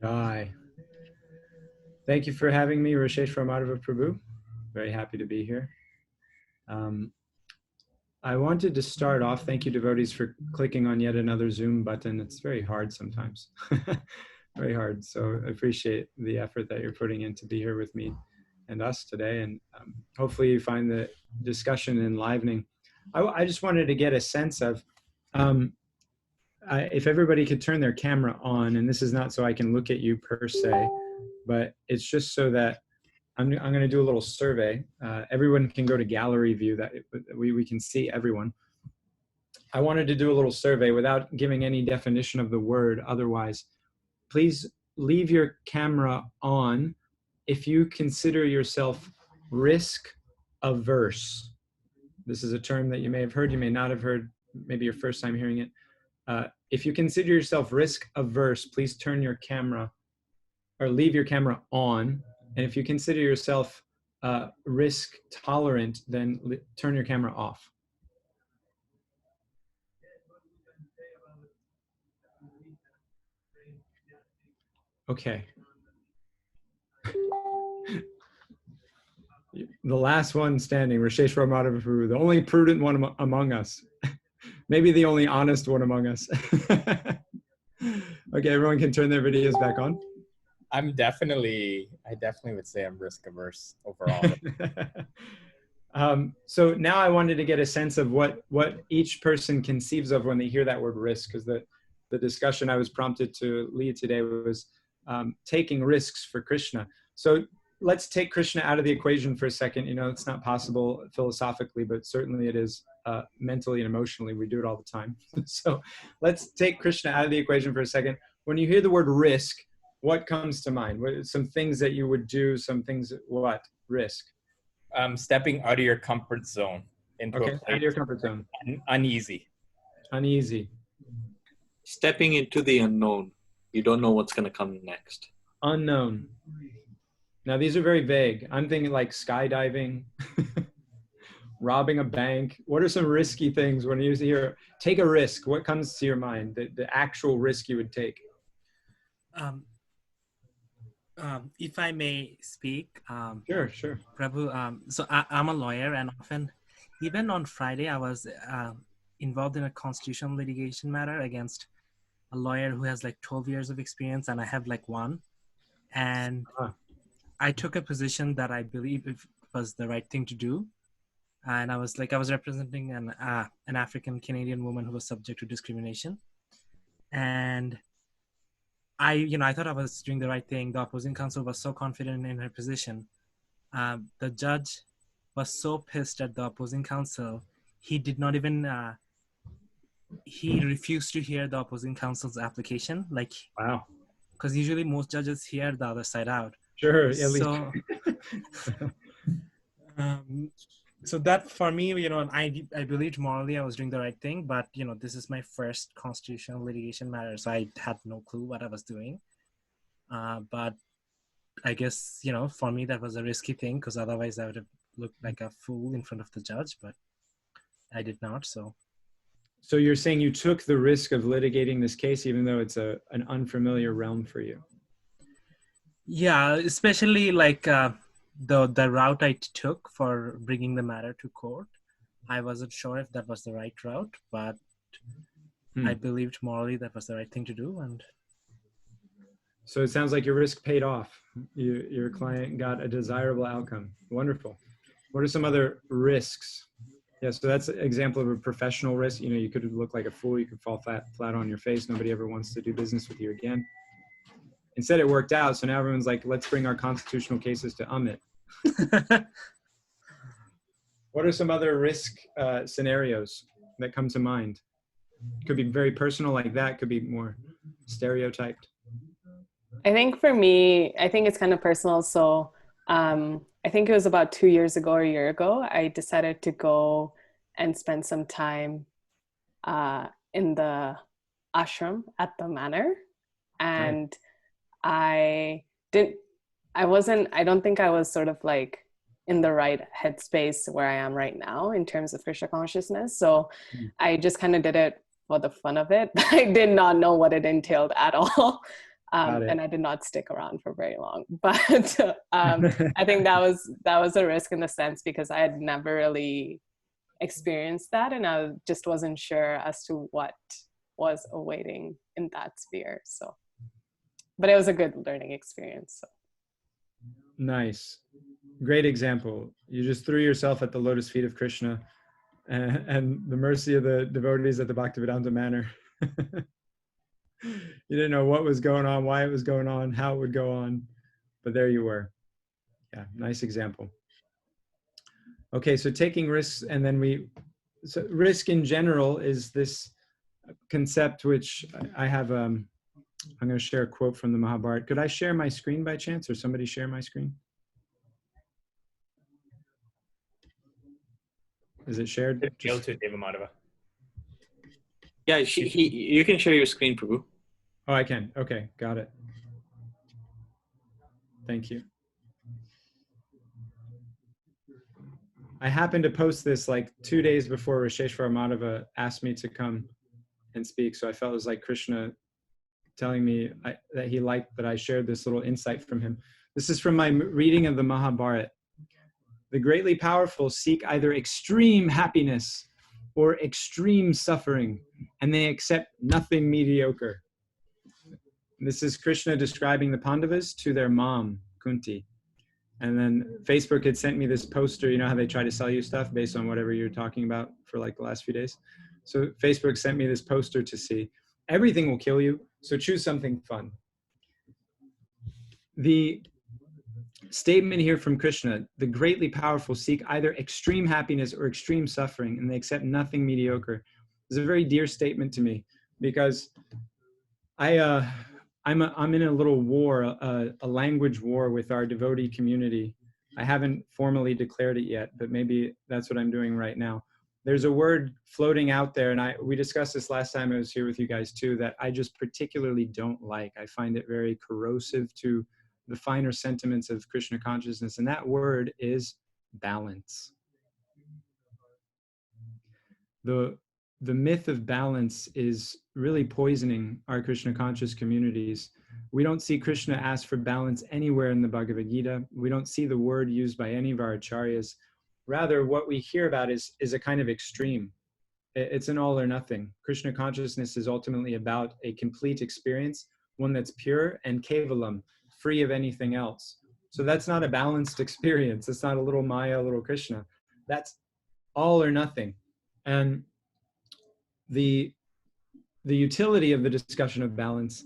Hi. Thank you for having me, Deva Madhava Prabhu. Very happy to be here. I wanted to start off, thank you devotees for clicking on yet another Zoom button. It's very hard sometimes, very hard. So I appreciate the effort that you're putting in to be here with me and us today. And hopefully you find the discussion enlivening. I just wanted to get a sense of, if everybody could turn their camera on, and this is not so I can look at you per se, but it's just so that I'm going to do a little survey. Everyone can go to gallery view, that we can see everyone. I wanted to do a little survey without giving any definition of the word otherwise. Please leave your camera on if you consider yourself risk averse. This is a term that you may have heard, you may not have heard, maybe your first time hearing it. If you consider yourself risk averse, please turn your camera or leave your camera on. And if you consider yourself risk tolerant, then turn your camera off. Okay. The last one standing, Rasheshwar Madhava Prabhu, the only prudent one among us. Maybe the only honest one among us. Okay, everyone can turn their videos back on. I definitely would say I'm risk averse overall. So now I wanted to get a sense of what each person conceives of when they hear that word risk, because the discussion I was prompted to lead today was taking risks for Krishna. So let's take Krishna out of the equation for a second. You know, it's not possible philosophically, but certainly it is mentally and emotionally. We do it all the time. So let's take Krishna out of the equation for a second. When you hear the word risk, what comes to mind? What, some things that you would do, some things, what? Risk. Stepping out of your comfort zone. Okay, out of your comfort zone. Uneasy. Uneasy. Stepping into the unknown. You don't know what's going to come next. Unknown. Now, these are very vague. I'm thinking like skydiving, robbing a bank. What are some risky things when you hear, take a risk? What comes to your mind, the actual risk you would take? If I may speak. Sure. Prabhu, so I'm a lawyer, and often, even on Friday, I was involved in a constitutional litigation matter against a lawyer who has like 12 years of experience, and I have like one. And I took a position that I believe it was the right thing to do. And I was representing an African Canadian woman who was subject to discrimination. And I thought I was doing the right thing. The opposing counsel was so confident in her position. The judge was so pissed at the opposing counsel. He did not even, he refused to hear the opposing counsel's application. Like, wow. Because usually most judges hear the other side out. Sure, at so, so that for me, I believed morally I was doing the right thing, but this is my first constitutional litigation matter, so I had no clue what I was doing. But I guess for me that was a risky thing, because otherwise I would have looked like a fool in front of the judge, but I did not. So you're saying you took the risk of litigating this case, even though it's an unfamiliar realm for you? Yeah, especially like the route I took for bringing the matter to court. I wasn't sure if that was the right route, but I believed morally that was the right thing to do. And so it sounds like your risk paid off. Your client got a desirable outcome. Wonderful. What are some other risks? Yeah, so that's an example of a professional risk. You could look like a fool. You could fall flat on your face. Nobody ever wants to do business with you again. Instead, it worked out. So now everyone's like, let's bring our constitutional cases to Amit. What are some other risk scenarios that come to mind? Could be very personal like that. Could be more stereotyped. I think for me, it's kind of personal. So I think it was about 2 years ago or a year ago, I decided to go and spend some time in the ashram at the manor. And I don't think I was sort of like in the right headspace where I am right now in terms of Krishna consciousness. So I just kind of did it for the fun of it. I did not know what it entailed at all. Got it. And I did not stick around for very long. But I think that was a risk in the sense because I had never really experienced that, and I just wasn't sure as to what was awaiting in that sphere. So, but it was a good learning experience. So. Nice. Great example. You just threw yourself at the lotus feet of Krishna and the mercy of the devotees at the Bhaktivedanta Manor. You didn't know what was going on, why it was going on, how it would go on, but there you were. Yeah, nice example. Okay, so taking risks, and then so risk in general is this concept which I have, I'm going to share a quote from the Mahabharata. Could I share my screen by chance, or somebody share my screen? Is it shared? Go to Deva Madhava. Yeah, you can share your screen, Prabhu. Oh, I can. Okay, got it. Thank you. I happened to post this like 2 days before Risheshwar Madhava asked me to come and speak. So I felt it was like Krishna telling me that he liked that I shared this little insight from him. This is from my reading of the Mahabharata. The greatly powerful seek either extreme happiness or extreme suffering, and they accept nothing mediocre. This is Krishna describing the Pandavas to their mom, Kunti. And then Facebook had sent me this poster. You know how they try to sell you stuff based on whatever you're talking about for like the last few days? So Facebook sent me this poster to see. Everything will kill you, so choose something fun. The statement here from Krishna, the greatly powerful seek either extreme happiness or extreme suffering, and they accept nothing mediocre, is a very dear statement to me, because I'm in a little war, a language war with our devotee community. I haven't formally declared it yet, but maybe that's what I'm doing right now. There's a word floating out there, and we discussed this last time I was here with you guys too, that I just particularly don't like. I find it very corrosive to the finer sentiments of Krishna consciousness, and that word is balance. The myth of balance is really poisoning our Krishna conscious communities. We don't see Krishna ask for balance anywhere in the Bhagavad Gita. We don't see the word used by any of our acharyas. Rather, what we hear about is a kind of extreme. It's an all or nothing. Krishna consciousness is ultimately about a complete experience, one that's pure and kevalam, free of anything else. So that's not a balanced experience. It's not a little Maya, a little Krishna. That's all or nothing. And the utility of the discussion of balance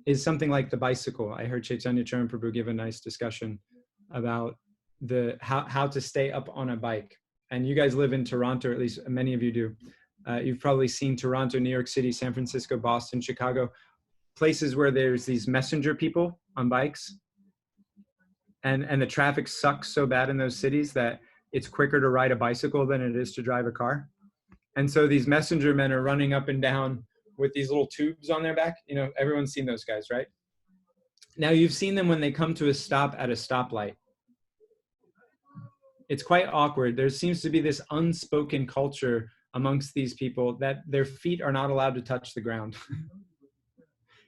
is something like the bicycle. I heard Chaitanya Charan Prabhu give a nice discussion about how to stay up on a bike. And you guys live in Toronto, or at least many of you do. You've probably seen Toronto, New York City, San Francisco, Boston, Chicago, places where there's these messenger people on bikes. And the traffic sucks so bad in those cities that it's quicker to ride a bicycle than it is to drive a car. And so these messenger men are running up and down with these little tubes on their back. You know, everyone's seen those guys, right? Now you've seen them when they come to a stop at a stoplight. It's quite awkward. There seems to be this unspoken culture amongst these people that their feet are not allowed to touch the ground.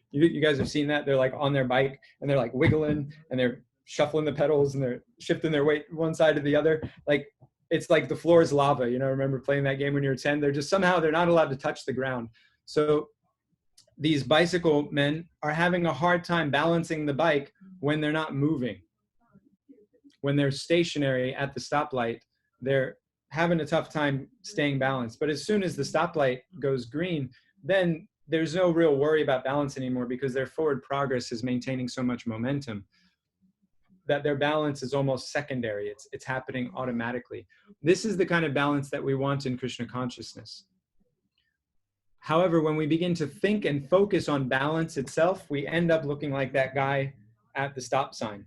You guys have seen that? They're like on their bike and they're like wiggling and they're shuffling the pedals and they're shifting their weight one side to the other. Like, it's like the floor is lava. You know, remember playing that game when you were 10? They're just somehow, they're not allowed to touch the ground. So these bicycle men are having a hard time balancing the bike when they're not moving. When they're stationary at the stoplight, they're having a tough time staying balanced. But as soon as the stoplight goes green, then there's no real worry about balance anymore, because their forward progress is maintaining so much momentum that their balance is almost secondary. It's happening automatically. This is the kind of balance that we want in Krishna consciousness. However, when we begin to think and focus on balance itself, we end up looking like that guy at the stop sign,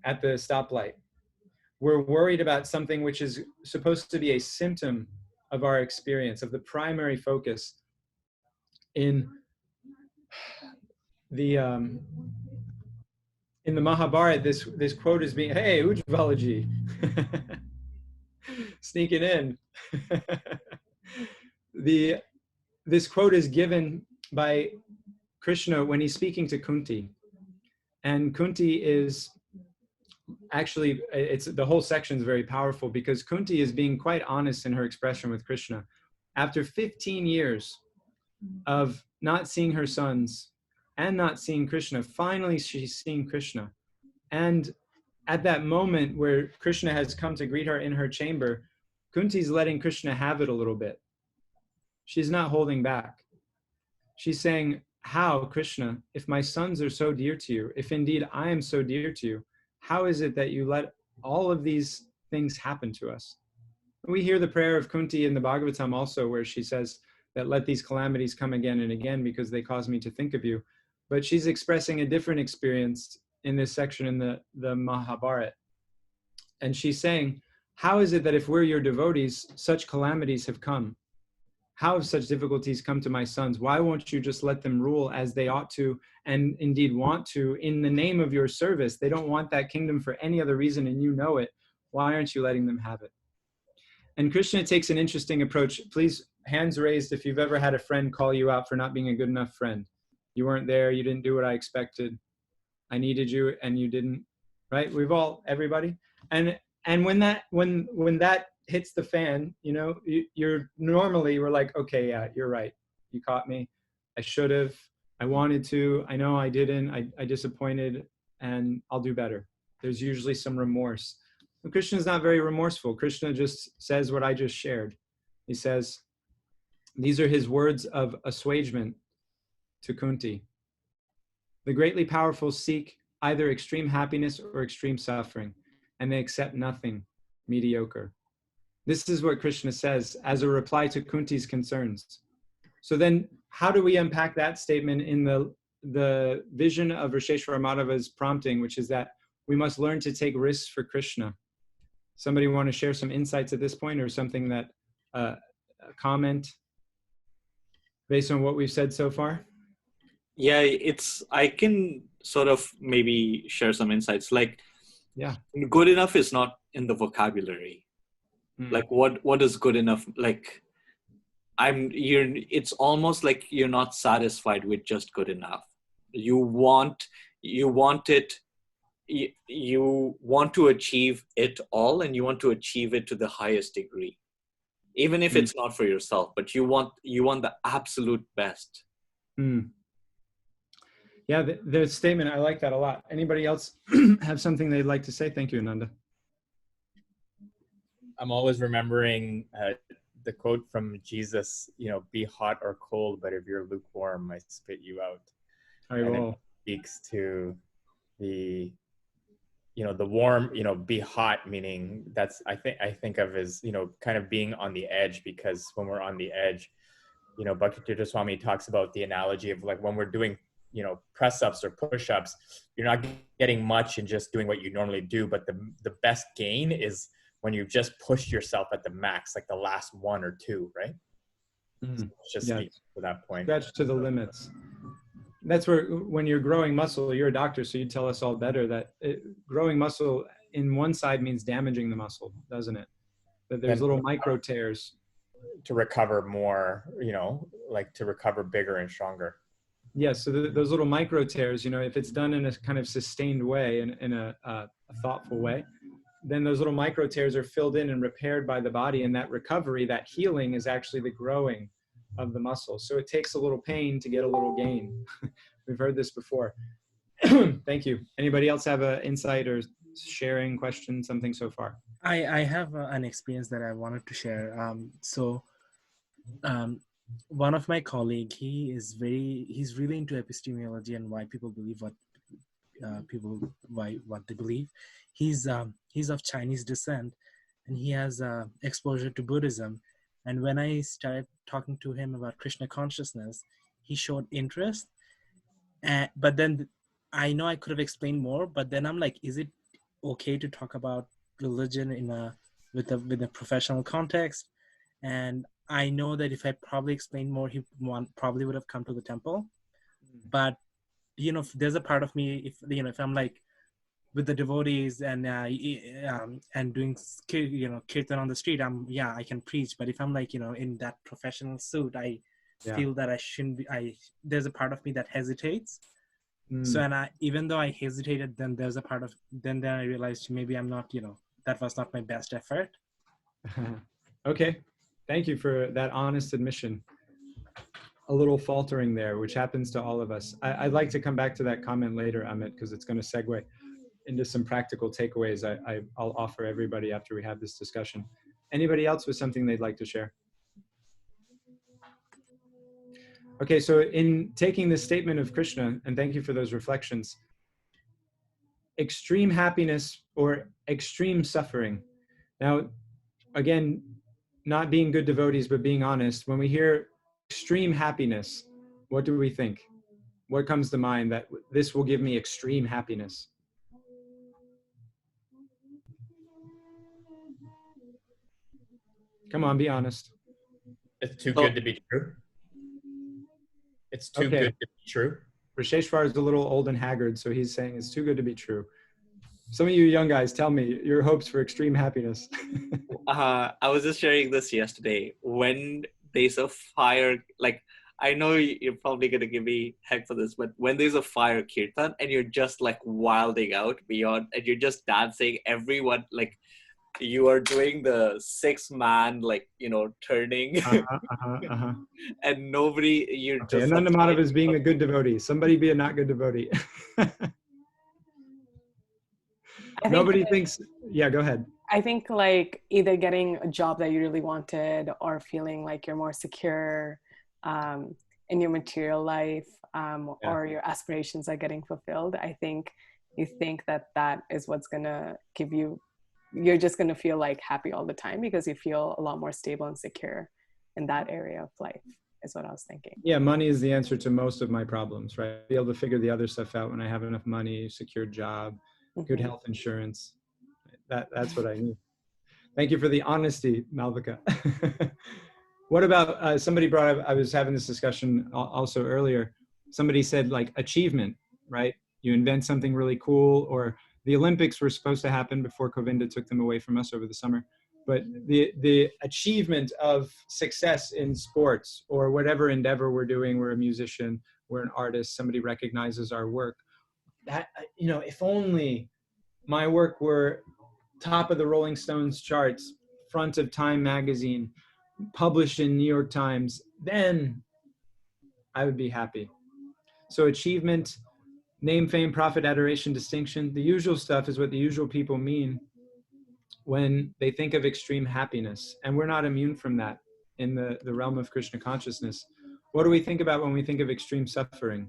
at the stoplight. We're worried about something which is supposed to be a symptom of our experience, of the primary focus. In the Mahabharata, this quote is being, hey, Ujjvalaji, sneaking in. This quote is given by Krishna, when he's speaking to Kunti, and Kunti is actually, it's the whole section is very powerful because Kunti is being quite honest in her expression with Krishna. After 15 years of not seeing her sons and not seeing Krishna, finally she's seeing Krishna. And at that moment where Krishna has come to greet her in her chamber, Kunti's letting Krishna have it a little bit. She's not holding back. She's saying, how, Krishna, if my sons are so dear to you, if indeed I am so dear to you, how is it that you let all of these things happen to us? We hear the prayer of Kunti in the Bhagavatam also, where she says that let these calamities come again and again because they cause me to think of you. But she's expressing a different experience in this section in the Mahabharata. And she's saying, how is it that if we're your devotees, such calamities have come? How have such difficulties come to my sons? Why won't you just let them rule as they ought to and indeed want to in the name of your service? They don't want that kingdom for any other reason and you know it. Why aren't you letting them have it? And Krishna takes an interesting approach. Please, hands raised if you've ever had a friend call you out for not being a good enough friend. You weren't there, you didn't do what I expected. I needed you and you didn't, right? We've all, everybody. And when that hits the fan, you know, you're normally, we're like, okay, yeah, you're right. You caught me. I should have, I wanted to, I know I didn't, I disappointed, and I'll do better. There's usually some remorse. But Krishna's not very remorseful. Krishna just says what I just shared. He says, these are his words of assuagement to Kunti. The greatly powerful seek either extreme happiness or extreme suffering, and they accept nothing mediocre. This is what Krishna says as a reply to Kunti's concerns. So then how do we unpack that statement in the vision of Deva Madhava's prompting, which is that we must learn to take risks for Krishna? Somebody want to share some insights at this point, or something that, a comment based on what we've said so far? Yeah, I can sort of maybe share some insights. Like, yeah, good enough is not in the vocabulary. Like what is good enough? Like it's almost like you're not satisfied with just good enough. You want it, you want to achieve it all, and you want to achieve it to the highest degree, even if it's not for yourself, but you want the absolute best. Yeah, the statement, I like that a lot. Anybody else have something they'd like to say? Thank you, Ananda. I'm always remembering the quote from Jesus, you know, be hot or cold, but if you're lukewarm, I spit you out. And it speaks to the, you know, the warm, you know, be hot, meaning that's, I think of as, you know, kind of being on the edge, because when we're on the edge, you know, Bhakti Yoga Swami talks about the analogy of like when we're doing, you know, press-ups or push-ups, you're not getting much in just doing what you normally do, but the best gain is when you just push yourself at the max, like the last one or two, right? So just to that point. Stretch to the limits. That's where, when you're growing muscle, you're a doctor, so you tell us all better that growing muscle in one side means damaging the muscle, doesn't it? That there's little micro tears. To recover more, you know, like to recover bigger and stronger. Yes, so those little micro tears, you know, if it's done in a kind of sustained way, in a thoughtful way, then those little micro tears are filled in and repaired by the body, and that recovery, that healing is actually the growing of the muscle. So it takes a little pain to get a little gain. We've heard this before. Thank you. Anybody else have an insight or sharing, question, something so far? I have an experience that I wanted to share. One of my colleague, he's really into epistemology and why people believe what they believe. He's of Chinese descent, and he has exposure to Buddhism. And when I started talking to him about Krishna consciousness, he showed interest. But then I know I could have explained more, but then I'm like, is it okay to talk about religion with a professional context? And I know that if I probably explained more, he probably would have come to the temple. But you know, there's a part of me, if I'm like with the devotees and doing kirtan on the street, I can preach. But if I'm like, you know, in that professional suit, I feel that I shouldn't be, there's a part of me that hesitates. So, and even though I hesitated, then there's a part of, then I realized maybe I'm not, that was not my best effort. Okay. Thank you for that honest admission. A little faltering there, which happens to all of us. I'd like to come back to that comment later, Amit, because it's going to segue into some practical takeaways I'll offer everybody after we have this discussion. Anybody else with something they'd like to share? Okay, so in taking this statement of Krishna, and thank you for those reflections, extreme happiness or extreme suffering. Now, again, not being good devotees, but being honest, when we hear extreme happiness, what do we think? What comes to mind that this will give me extreme happiness? Come on, be honest. It's too good to be true. It's too good to be true. Risheshwar is a little old and haggard, so he's saying it's too good to be true. Some of you young guys, tell me your hopes for extreme happiness. I was just sharing this yesterday. When there's a fire, like, I know you're probably going to give me heck for this, but when there's a fire kirtan and you're just like wilding out beyond, and you're just dancing, everyone, like, you are doing the 6-man, like, turning, and nobody, you're okay, just. Ananda Madhava is being a good devotee. Somebody be a not good devotee. Nobody thinks, yeah, go ahead. I think like either getting a job that you really wanted or feeling like you're more secure in your material life or your aspirations are getting fulfilled. I think you think that is what's going to give you, you're just going to feel like happy all the time because you feel a lot more stable and secure in that area of life is what I was thinking. Yeah, money is the answer to most of my problems, right? Be able to figure the other stuff out when I have enough money, secure job, good health insurance. That's what I need. Thank you for the honesty, Malvika. What about, somebody brought up, I was having this discussion also earlier, somebody said like achievement, right? You invent something really cool, or the Olympics were supposed to happen before Govinda took them away from us over the summer. But the achievement of success in sports or whatever endeavor we're doing, we're a musician, we're an artist, somebody recognizes our work. That, if only my work were top of the Rolling Stones charts, front of Time magazine, published in New York Times, then I would be happy. So achievement, name, fame, profit, adoration, distinction, the usual stuff is what the usual people mean when they think of extreme happiness. And we're not immune from that in the realm of Krishna consciousness. What do we think about when we think of extreme suffering?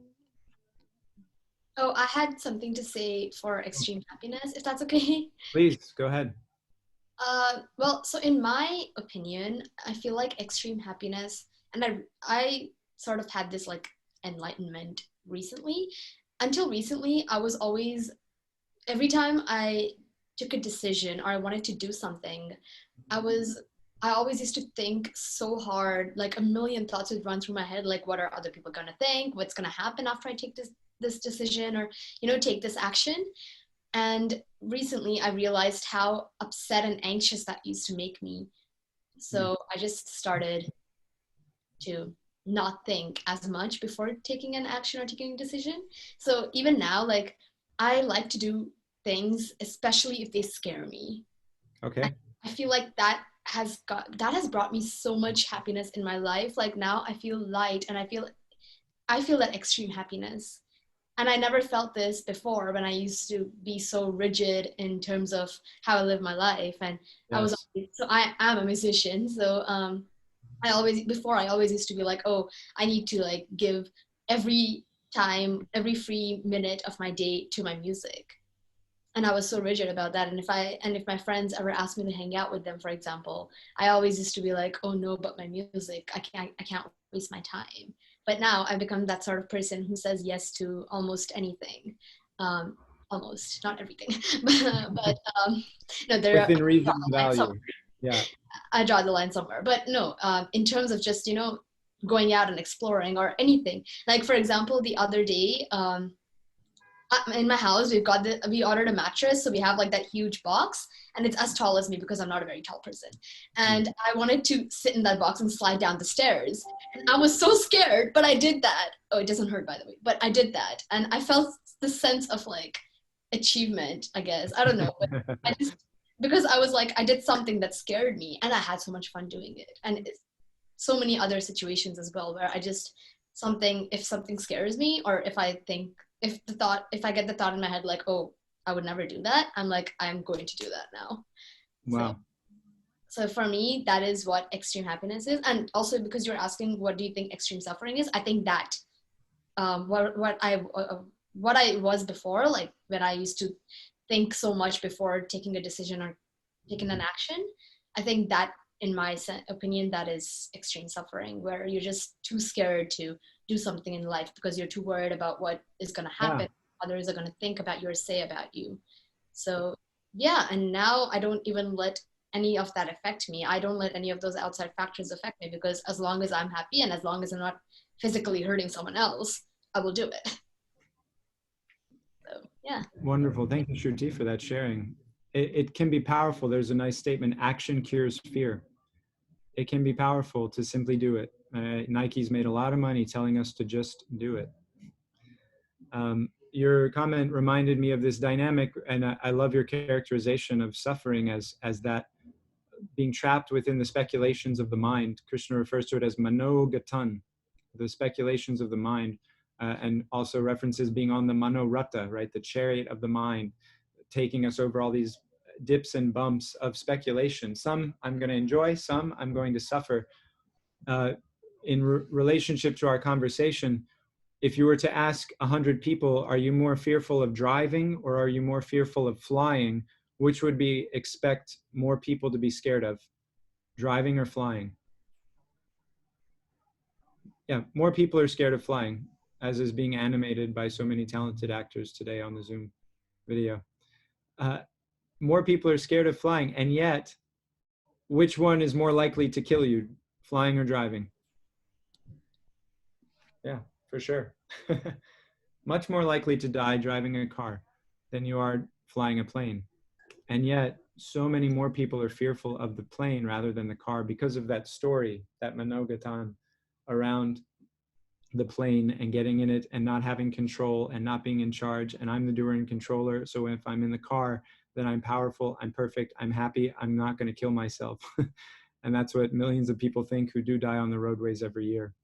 Oh, I had something to say for extreme happiness, if that's okay. Please, go ahead. Well, so in my opinion, I feel like extreme happiness, and I sort of had this like enlightenment recently. Until recently, I was always, every time I took a decision or I wanted to do something, I always used to think so hard, like a million thoughts would run through my head, like what are other people gonna think? What's gonna happen after I take this decision or, take this action? And recently I realized how upset and anxious that used to make me. So I just started to not think as much before taking an action or taking a decision. So even now, like, I like to do things, especially if they scare me. Okay. I feel like that has brought me so much happiness in my life. Like now I feel light and I feel that extreme happiness. And I never felt this before when I used to be so rigid in terms of how I live my life. And yes. I am a musician. So I always used to be like, oh, I need to like give every free minute of my day to my music. And I was so rigid about that. And if my friends ever asked me to hang out with them, for example, I always used to be like, oh no, but my music, I can't waste my time. But now I've become that sort of person who says yes to almost anything. Almost, not everything. but no, there within reason and value. Yeah. I draw the line somewhere. But no, in terms of just, going out and exploring or anything. Like, for example, the other day, in my house, we ordered a mattress, so we have like that huge box, and it's as tall as me because I'm not a very tall person. And I wanted to sit in that box and slide down the stairs, and I was so scared, but I did that. Oh, it doesn't hurt, by the way, but I did that, and I felt the sense of like achievement, I guess. I don't know, but I just, because I was like, I did something that scared me, and I had so much fun doing it. And so many other situations as well where I just if something scares me, or if I get the thought in my head like, oh, I would never do that, I'm like, I'm going to do that now. Wow. So for me, that is what extreme happiness is. And also, because you're asking what do you think extreme suffering is, I think that what I was before, like when I used to think so much before taking a decision or taking an action, I think that, in my opinion, that is extreme suffering, where you're just too scared to do something in life because you're too worried about what is going to happen, others are going to think about you or say about you. So yeah, and now I don't even let any of that affect me. I don't let any of those outside factors affect me, because as long as I'm happy and as long as I'm not physically hurting someone else, I will do it. So yeah. Wonderful. Thank you, Shruti, for that sharing. It can be powerful. There's a nice statement, action cures fear. It can be powerful to simply do it. Nike's made a lot of money telling us to just do it. Your comment reminded me of this dynamic, and I love your characterization of suffering as that being trapped within the speculations of the mind. Krishna refers to it as manogatan, the speculations of the mind, and also references being on the manorata, right, the chariot of the mind, taking us over all these dips and bumps of speculation. Some I'm going to enjoy, some I'm going to suffer. In relationship to our conversation, if you were to ask 100 people, are you more fearful of driving or are you more fearful of flying? Which would be expect more people to be scared of, driving or flying? Yeah, more people are scared of flying, as is being animated by so many talented actors today on the Zoom video. More people are scared of flying, and yet, which one is more likely to kill you, flying or driving? Yeah, for sure. Much more likely to die driving a car than you are flying a plane. And yet, so many more people are fearful of the plane rather than the car because of that story, that manogatan around the plane and getting in it and not having control and not being in charge. And I'm the doer and controller. So if I'm in the car, then I'm powerful, I'm perfect, I'm happy, I'm not going to kill myself. And that's what millions of people think who do die on the roadways every year.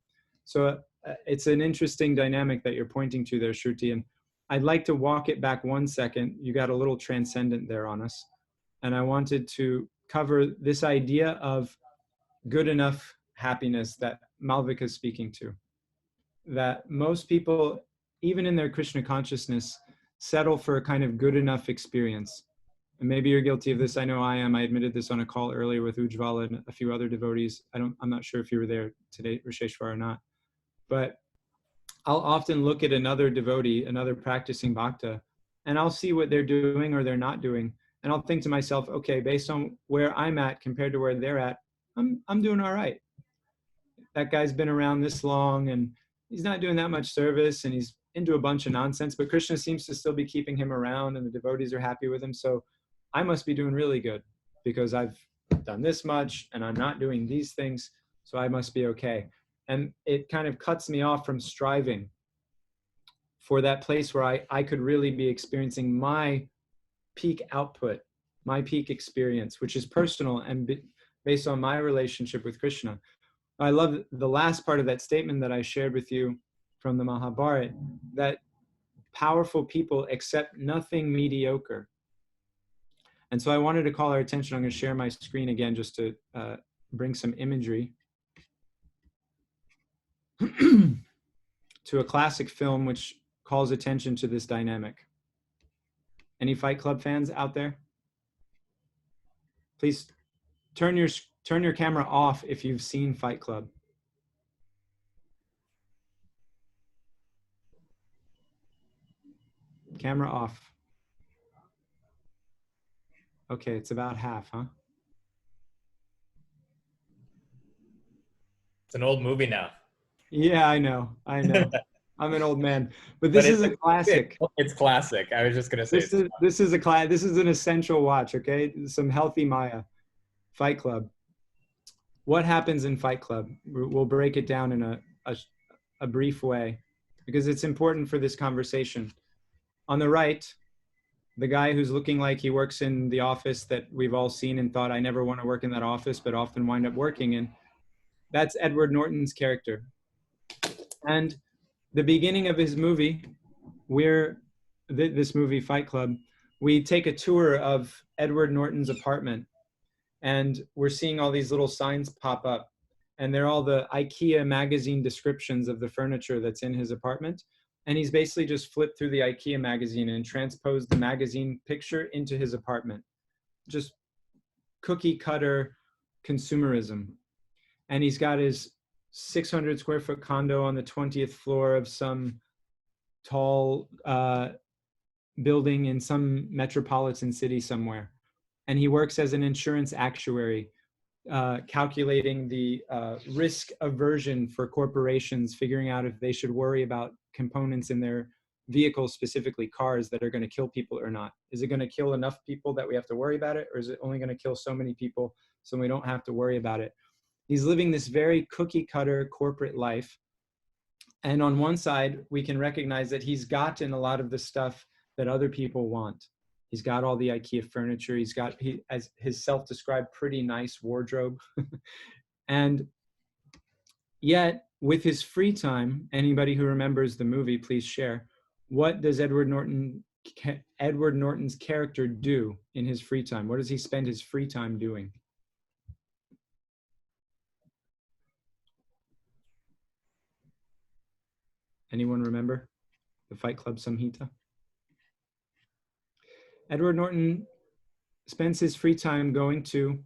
So it's an interesting dynamic that you're pointing to there, Shruti. And I'd like to walk it back 1 second. You got a little transcendent there on us. And I wanted to cover this idea of good enough happiness that Malvika is speaking to. That most people, even in their Krishna consciousness, settle for a kind of good enough experience. And maybe you're guilty of this. I know I am. I admitted this on a call earlier with Ujjvala and a few other devotees. I'm not sure if you were there today, Risheshwar, or not. But I'll often look at another devotee, another practicing bhakta, and I'll see what they're doing or they're not doing. And I'll think to myself, okay, based on where I'm at compared to where they're at, I'm doing all right. That guy's been around this long and he's not doing that much service and he's into a bunch of nonsense, but Krishna seems to still be keeping him around and the devotees are happy with him. So I must be doing really good because I've done this much and I'm not doing these things. So I must be okay. And it kind of cuts me off from striving for that place where I could really be experiencing my peak output, my peak experience, which is personal and based on my relationship with Krishna. I love the last part of that statement that I shared with you from the Mahabharata, that powerful people accept nothing mediocre. And so I wanted to call our attention. I'm going to share my screen again just to bring some imagery to a classic film which calls attention to this dynamic. Any Fight Club fans out there? Please turn your camera off if you've seen Fight Club. Camera off. Okay, it's about half, huh? It's an old movie now. Yeah, I know. I'm an old man, but But this is a classic. It's classic. I was just gonna say This is a class. This is an essential watch. Okay, some healthy Maya. Fight Club. What happens in Fight Club? We'll break it down in a brief way because it's important for this conversation. On the right, the guy who's looking like he works in the office that we've all seen and thought, I never want to work in that office, but often wind up working in. That's Edward Norton's character. And the beginning of his movie, this movie, Fight Club, we take a tour of Edward Norton's apartment. And we're seeing all these little signs pop up. And they're all the IKEA magazine descriptions of the furniture that's in his apartment. And he's basically just flipped through the IKEA magazine and transposed the magazine picture into his apartment. Just cookie cutter consumerism. And he's got his 600 square foot condo on the 20th floor of some tall building in some metropolitan city somewhere. And he works as an insurance actuary, calculating the risk aversion for corporations, figuring out if they should worry about components in their vehicles, specifically cars, that are going to kill people or not. Is it going to kill enough people that we have to worry about it? Or is it only going to kill so many people so we don't have to worry about it? He's living this very cookie cutter corporate life. And on one side, we can recognize that he's gotten a lot of the stuff that other people want. He's got all the IKEA furniture. He's got as his self-described pretty nice wardrobe. And yet, with his free time, anybody who remembers the movie, please share. What does Edward Norton's character do in his free time? What does he spend his free time doing? Anyone remember the Fight Club Samhita? Edward Norton spends his free time going to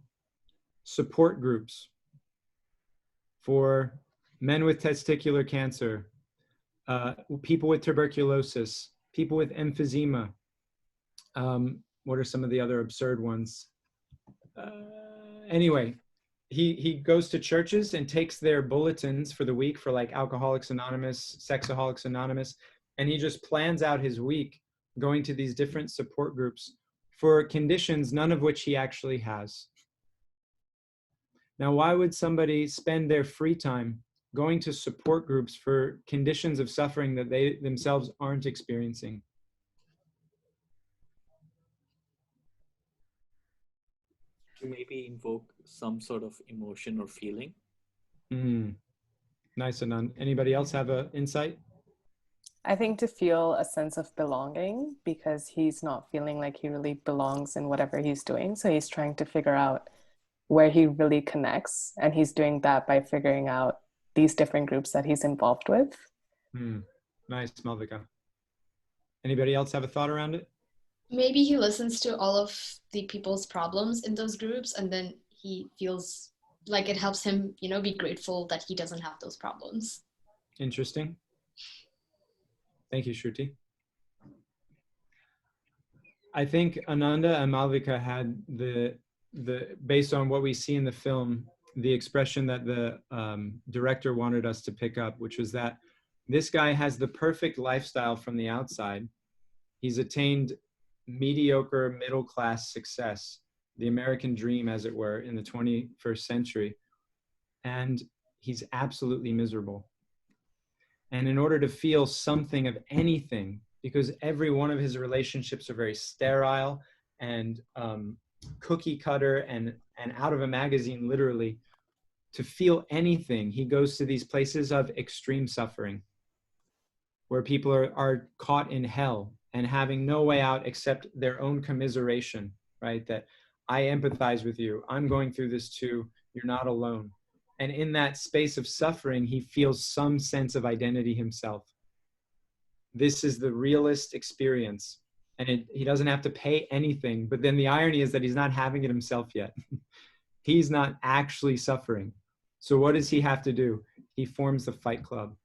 support groups for men with testicular cancer, people with tuberculosis, people with emphysema. What are some of the other absurd ones? Anyway, he goes to churches and takes their bulletins for the week for like Alcoholics Anonymous, Sexaholics Anonymous, and he just plans out his week going to these different support groups for conditions, none of which he actually has. Now, why would somebody spend their free time going to support groups for conditions of suffering that they themselves aren't experiencing? To maybe invoke some sort of emotion or feeling. Nice, Anand. Anybody else have an insight? I think to feel a sense of belonging, because he's not feeling like he really belongs in whatever he's doing. So he's trying to figure out where he really connects. And he's doing that by figuring out these different groups that he's involved with. Nice, Malvika. Anybody else have a thought around it? Maybe he listens to all of the people's problems in those groups, and then he feels like it helps him, be grateful that he doesn't have those problems. Interesting. Thank you, Shruti. I think Ananda and Malvika had the based on what we see in the film, the expression that the director wanted us to pick up, which was that this guy has the perfect lifestyle from the outside. He's attained mediocre middle-class success, the American dream, as it were, in the 21st century. And he's absolutely miserable. And in order to feel something of anything, because every one of his relationships are very sterile and cookie cutter and out of a magazine, literally, to feel anything, he goes to these places of extreme suffering, where people are caught in hell and having no way out except their own commiseration, right? That I empathize with you. I'm going through this too. You're not alone. And in that space of suffering, he feels some sense of identity himself. This is the realist experience. And he doesn't have to pay anything. But then the irony is that he's not having it himself yet. He's not actually suffering. So what does he have to do? He forms the Fight Club.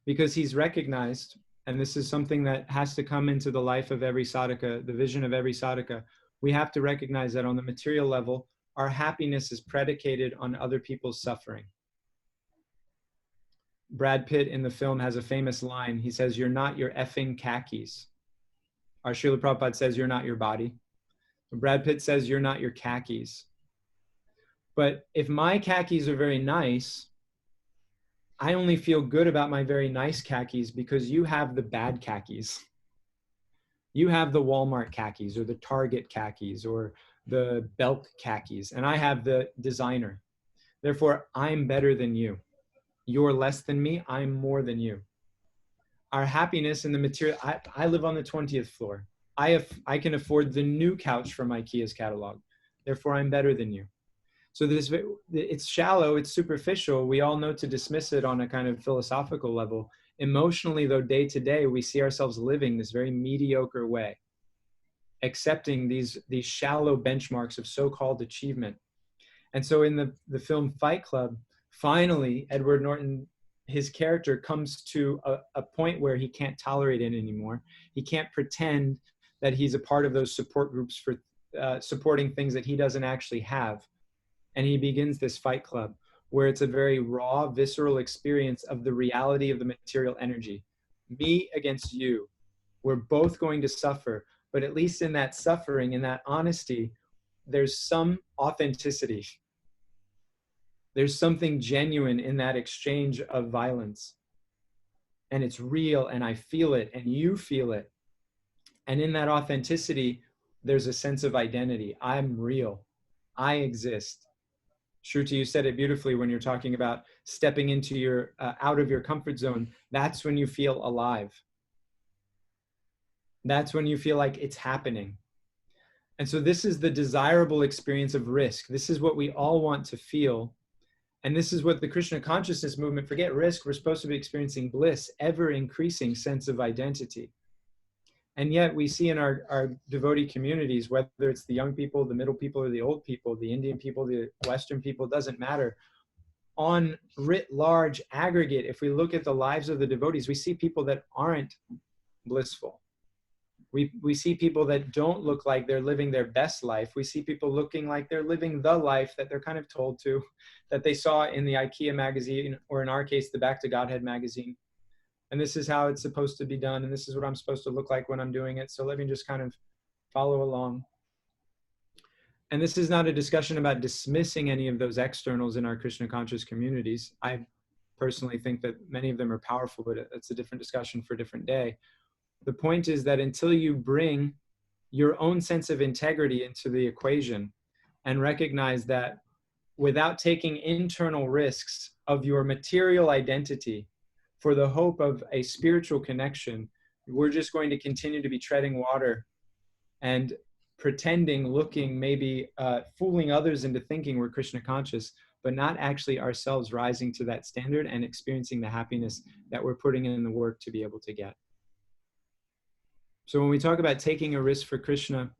Because he's recognized, and this is something that has to come into the life of every sadhaka, the vision of every sadhaka, we have to recognize that on the material level, our happiness is predicated on other people's suffering. Brad Pitt in the film has a famous line. He says, "You're not your effing khakis." Our Srila Prabhupada says, "You're not your body." Brad Pitt says, "You're not your khakis." But if my khakis are very nice, I only feel good about my very nice khakis because you have the bad khakis. You have the Walmart khakis or the Target khakis or the Belk khakis, and I have the designer. Therefore, I'm better than you. You're less than me. I'm more than you. Our happiness in the material, I live on the 20th floor. I can afford the new couch from IKEA's catalog. Therefore, I'm better than you. So it's shallow, it's superficial. We all know to dismiss it on a kind of philosophical level. Emotionally, though, day to day, we see ourselves living this very mediocre way, accepting these shallow benchmarks of so-called achievement. And so in the film Fight Club, finally, Edward Norton, his character comes to a point where he can't tolerate it anymore. He can't pretend that he's a part of those support groups for supporting things that he doesn't actually have. And he begins this Fight Club, where it's a very raw, visceral experience of the reality of the material energy. Me against you. We're both going to suffer, but at least in that suffering, in that honesty, there's some authenticity. There's something genuine in that exchange of violence. And it's real, and I feel it, and you feel it. And in that authenticity, there's a sense of identity. I'm real. I exist. Shruti, you said it beautifully when you're talking about stepping into your, out of your comfort zone. That's when you feel alive. That's when you feel like it's happening. And so this is the desirable experience of risk. This is what we all want to feel. And this is what the Krishna consciousness movement, forget risk, we're supposed to be experiencing bliss, ever increasing sense of identity. And yet we see in our devotee communities, whether it's the young people, the middle people, or the old people, the Indian people, the Western people, doesn't matter. On writ large aggregate, if we look at the lives of the devotees, we see people that aren't blissful. We see people that don't look like they're living their best life. We see people looking like they're living the life that they're kind of told to, that they saw in the IKEA magazine, or in our case, the Back to Godhead magazine. And this is how it's supposed to be done, and this is what I'm supposed to look like when I'm doing it. So let me just kind of follow along. And this is not a discussion about dismissing any of those externals in our Krishna conscious communities. I personally think that many of them are powerful, but it's a different discussion for a different day. The point is that until you bring your own sense of integrity into the equation and recognize that without taking internal risks of your material identity for the hope of a spiritual connection, we're just going to continue to be treading water and pretending, looking, maybe fooling others into thinking we're Krishna conscious, but not actually ourselves rising to that standard and experiencing the happiness that we're putting in the work to be able to get. So when we talk about taking a risk for Krishna,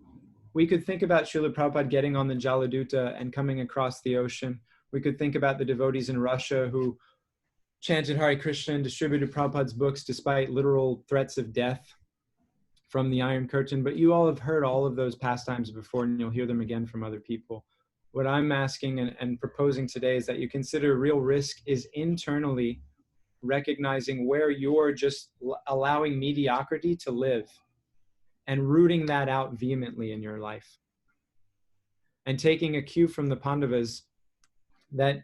we could think about Srila Prabhupada getting on the Jaladuta and coming across the ocean. We could think about the devotees in Russia who chanted Hare Krishna and distributed Prabhupada's books despite literal threats of death from the Iron Curtain. But you all have heard all of those pastimes before, and you'll hear them again from other people. What I'm asking and proposing today is that you consider real risk is internally recognizing where you're just allowing mediocrity to live and rooting that out vehemently in your life. And taking a cue from the Pandavas that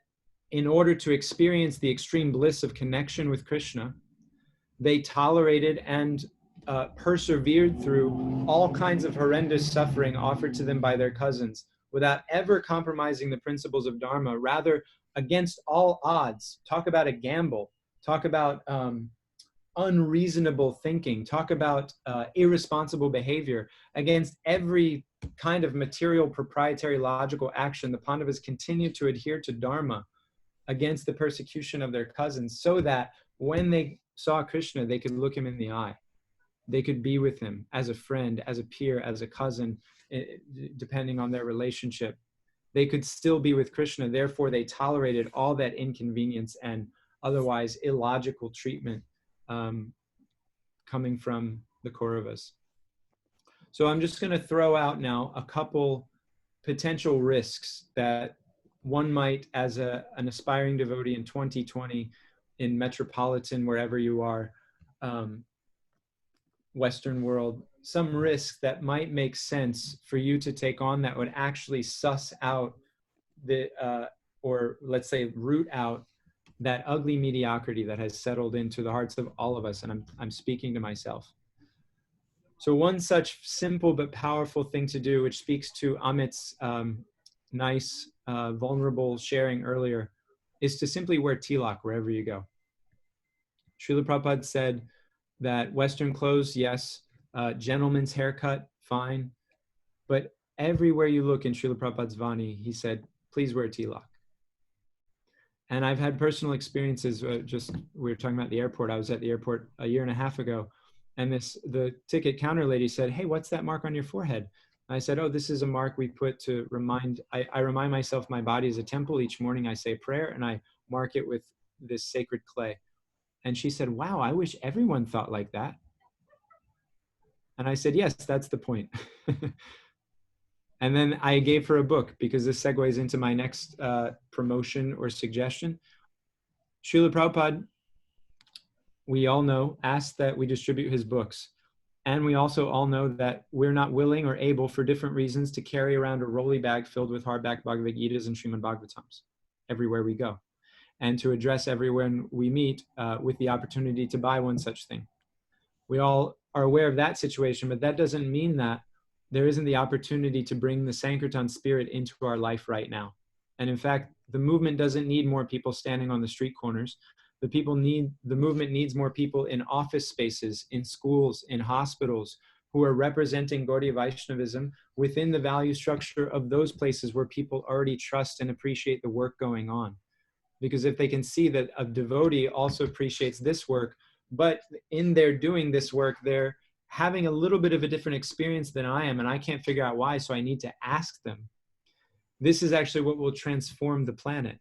in order to experience the extreme bliss of connection with Krishna, they tolerated and persevered through all kinds of horrendous suffering offered to them by their cousins without ever compromising the principles of Dharma, rather against all odds. Talk about a gamble. Talk about unreasonable thinking. Talk about irresponsible behavior. Against every kind of material, proprietary, logical action, the Pandavas continued to adhere to Dharma against the persecution of their cousins, so that when they saw Krishna, they could look him in the eye. They could be with him as a friend, as a peer, as a cousin, depending on their relationship. They could still be with Krishna. Therefore, they tolerated all that inconvenience and otherwise illogical treatment coming from the Kauravas. So I'm just going to throw out now a couple potential risks that one might, as an aspiring devotee in 2020, in metropolitan, wherever you are, Western world, some risk that might make sense for you to take on that would actually suss out the, or let's say root out that ugly mediocrity that has settled into the hearts of all of us. And I'm speaking to myself. So one such simple but powerful thing to do, which speaks to Amit's nice, vulnerable sharing earlier, is to simply wear tilak wherever you go. Srila Prabhupada said that Western clothes, yes, gentleman's haircut, fine, but everywhere you look in Srila Prabhupada's Vani, he said, please wear tilak. And I've had personal experiences, we were talking about the airport. I was at the airport a year and a half ago, and the ticket counter lady said, hey, what's that mark on your forehead? And I said, oh, this is a mark we put to remind, I remind myself my body is a temple. Each morning I say a prayer and I mark it with this sacred clay. And she said, wow, I wish everyone thought like that. And I said, yes, that's the point. And then I gave her a book, because this segues into my next promotion or suggestion. Srila Prabhupada, we all know, asked that we distribute his books. And we also all know that we're not willing or able, for different reasons, to carry around a rolly bag filled with hardback Bhagavad Gitas and Srimad Bhagavatams everywhere we go, and to address everyone we meet with the opportunity to buy one such thing. We all are aware of that situation, but that doesn't mean that there isn't the opportunity to bring the Sankirtan spirit into our life right now. And in fact, the movement doesn't need more people standing on the street corners. The movement needs more people in office spaces, in schools, in hospitals, who are representing Gaudiya Vaishnavism within the value structure of those places where people already trust and appreciate the work going on. Because if they can see that a devotee also appreciates this work, but in their doing this work, they're having a little bit of a different experience than I am, and I can't figure out why, so I need to ask them. This is actually what will transform the planet.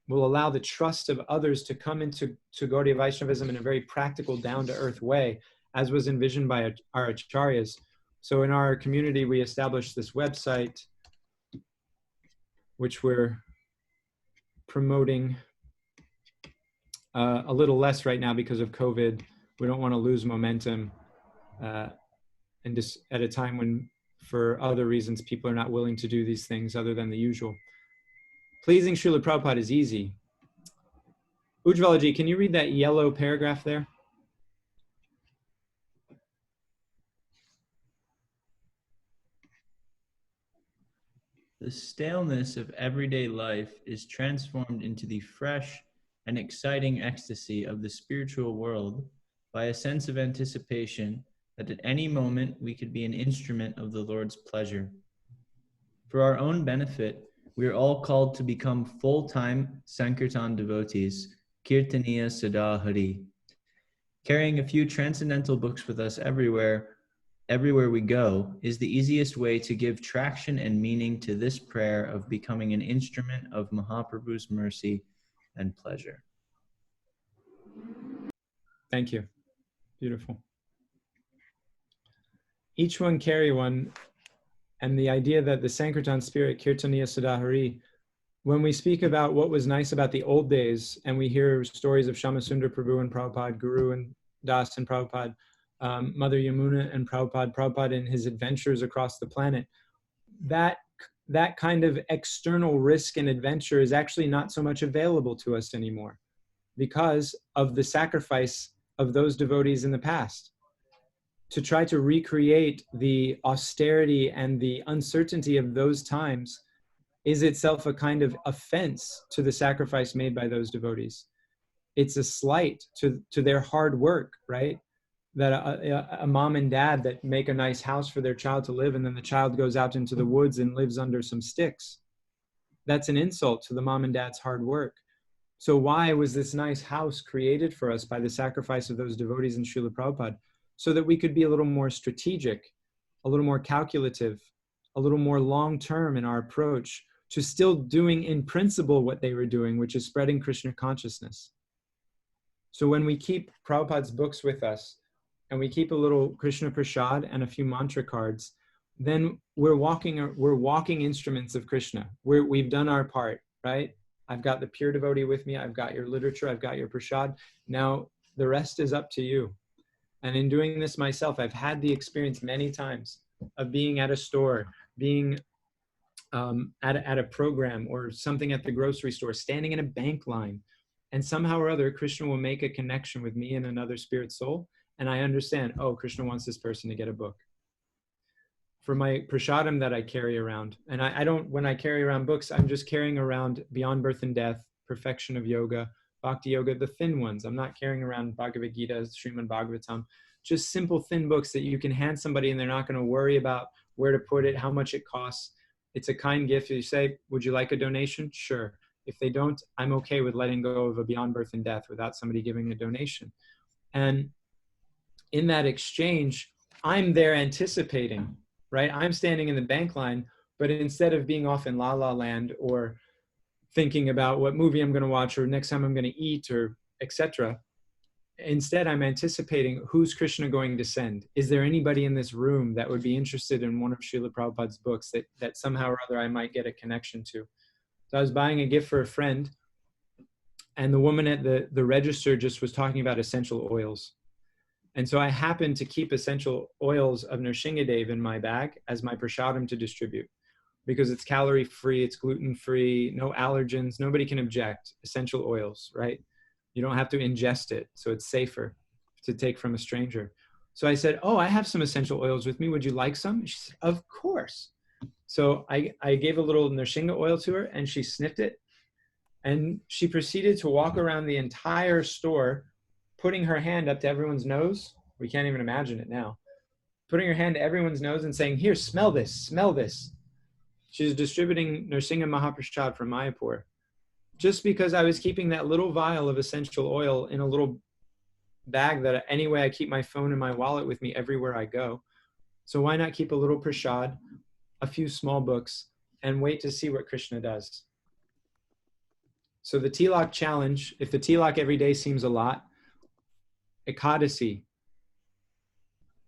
Will allow the trust of others to come into Gaudiya Vaishnavism in a very practical, down-to-earth way, as was envisioned by our acharyas. So in our community, we established this website, which we're promoting a little less right now because of COVID. We don't want to lose momentum, and just at a time when, for other reasons, people are not willing to do these things other than the usual. Pleasing Srila Prabhupada is easy. Ujjwalaji, can you read that yellow paragraph there? The staleness of everyday life is transformed into the fresh and exciting ecstasy of the spiritual world by a sense of anticipation that at any moment we could be an instrument of the Lord's pleasure. For our own benefit, we are all called to become full-time Sankirtan devotees, Kirtaniya Sada Hari. Carrying a few transcendental books with us everywhere we go is the easiest way to give traction and meaning to this prayer of becoming an instrument of Mahaprabhu's mercy and pleasure. Thank you. Beautiful. Each one carry one. And the idea that the Sankirtan spirit, Kirtaniya Sadahari, when we speak about what was nice about the old days, and we hear stories of Shamasundar Prabhu and Prabhupada, Guru and Das and Prabhupada, Mother Yamuna and Prabhupada in his adventures across the planet, that kind of external risk and adventure is actually not so much available to us anymore because of the sacrifice of those devotees in the past. To try to recreate the austerity and the uncertainty of those times is itself a kind of offense to the sacrifice made by those devotees. It's a slight to their hard work, right? That a mom and dad that make a nice house for their child to live, and then the child goes out into the woods and lives under some sticks. That's an insult to the mom and dad's hard work. So why was this nice house created for us by the sacrifice of those devotees in Srila Prabhupada? So that we could be a little more strategic, a little more calculative, a little more long-term in our approach to still doing in principle what they were doing, which is spreading Krishna consciousness. So when we keep Prabhupada's books with us, and we keep a little Krishna Prasad and a few mantra cards, then we're walking instruments of Krishna. We've done our part, right? I've got the pure devotee with me. I've got your literature. I've got your prasad. Now the rest is up to you. And in doing this myself, I've had the experience many times of being at a store, being at a program or something at the grocery store, standing in a bank line. And somehow or other, Krishna will make a connection with me and another spirit soul. And I understand, oh, Krishna wants this person to get a book. For my prasadam that I carry around, and I don't, when I carry around books, I'm just carrying around Beyond Birth and Death, Perfection of Yoga, Bhakti Yoga, the thin ones. I'm not carrying around Bhagavad Gita, Srimad Bhagavatam, just simple thin books that you can hand somebody and they're not going to worry about where to put it, how much it costs. It's a kind gift. You say, would you like a donation? Sure. If they don't, I'm okay with letting go of a Beyond Birth and Death without somebody giving a donation. And in that exchange, I'm there anticipating, right? I'm standing in the bank line, but instead of being off in La La Land or thinking about what movie I'm going to watch or next time I'm going to eat or etc., instead I'm anticipating, who's Krishna going to send? Is there anybody in this room that would be interested in one of Srila Prabhupada's books that somehow or other I might get a connection to? So I was buying a gift for a friend, and the woman at the register just was talking about essential oils. And so I happened to keep essential oils of Nrsingadev in my bag as my prasadam to distribute, because it's calorie-free, it's gluten-free, no allergens, nobody can object. Essential oils, right? You don't have to ingest it, so it's safer to take from a stranger. So I said, oh, I have some essential oils with me. Would you like some? She said, of course. So I gave a little Nrsinga oil to her, and she sniffed it. And she proceeded to walk around the entire store, putting her hand up to everyone's nose. We can't even imagine it now. Putting her hand to everyone's nose and saying, here, smell this, smell this. She's distributing Nrsinga Mahaprasad from Mayapur. Just because I was keeping that little vial of essential oil in a little bag that anyway I keep my phone and my wallet with me everywhere I go. So why not keep a little prasad, a few small books, and wait to see what Krishna does? So the tilak challenge, if the tilak every day seems a lot, Ekadasi.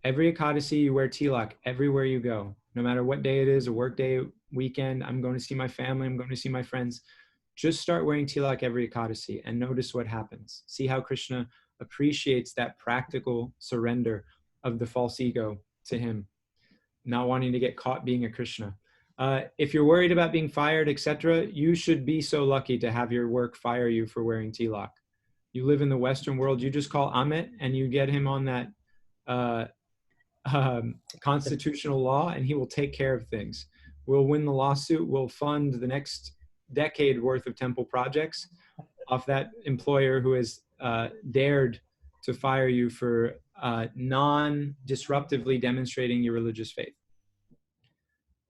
Every Ekadasi you wear tilak everywhere you go. No matter what day it is, a work day, weekend, I'm going to see my family, I'm going to see my friends. Just start wearing tilak every Ekadasi and notice what happens. See how Krishna appreciates that practical surrender of the false ego to him, not wanting to get caught being a Krishna. If you're worried about being fired, etc., you should be so lucky to have your work fire you for wearing tilak. You live in the Western world, you just call Amit and you get him on that constitutional law and he will take care of things. We'll win the lawsuit, we'll fund the next decade worth of temple projects off that employer who has dared to fire you for non-disruptively demonstrating your religious faith.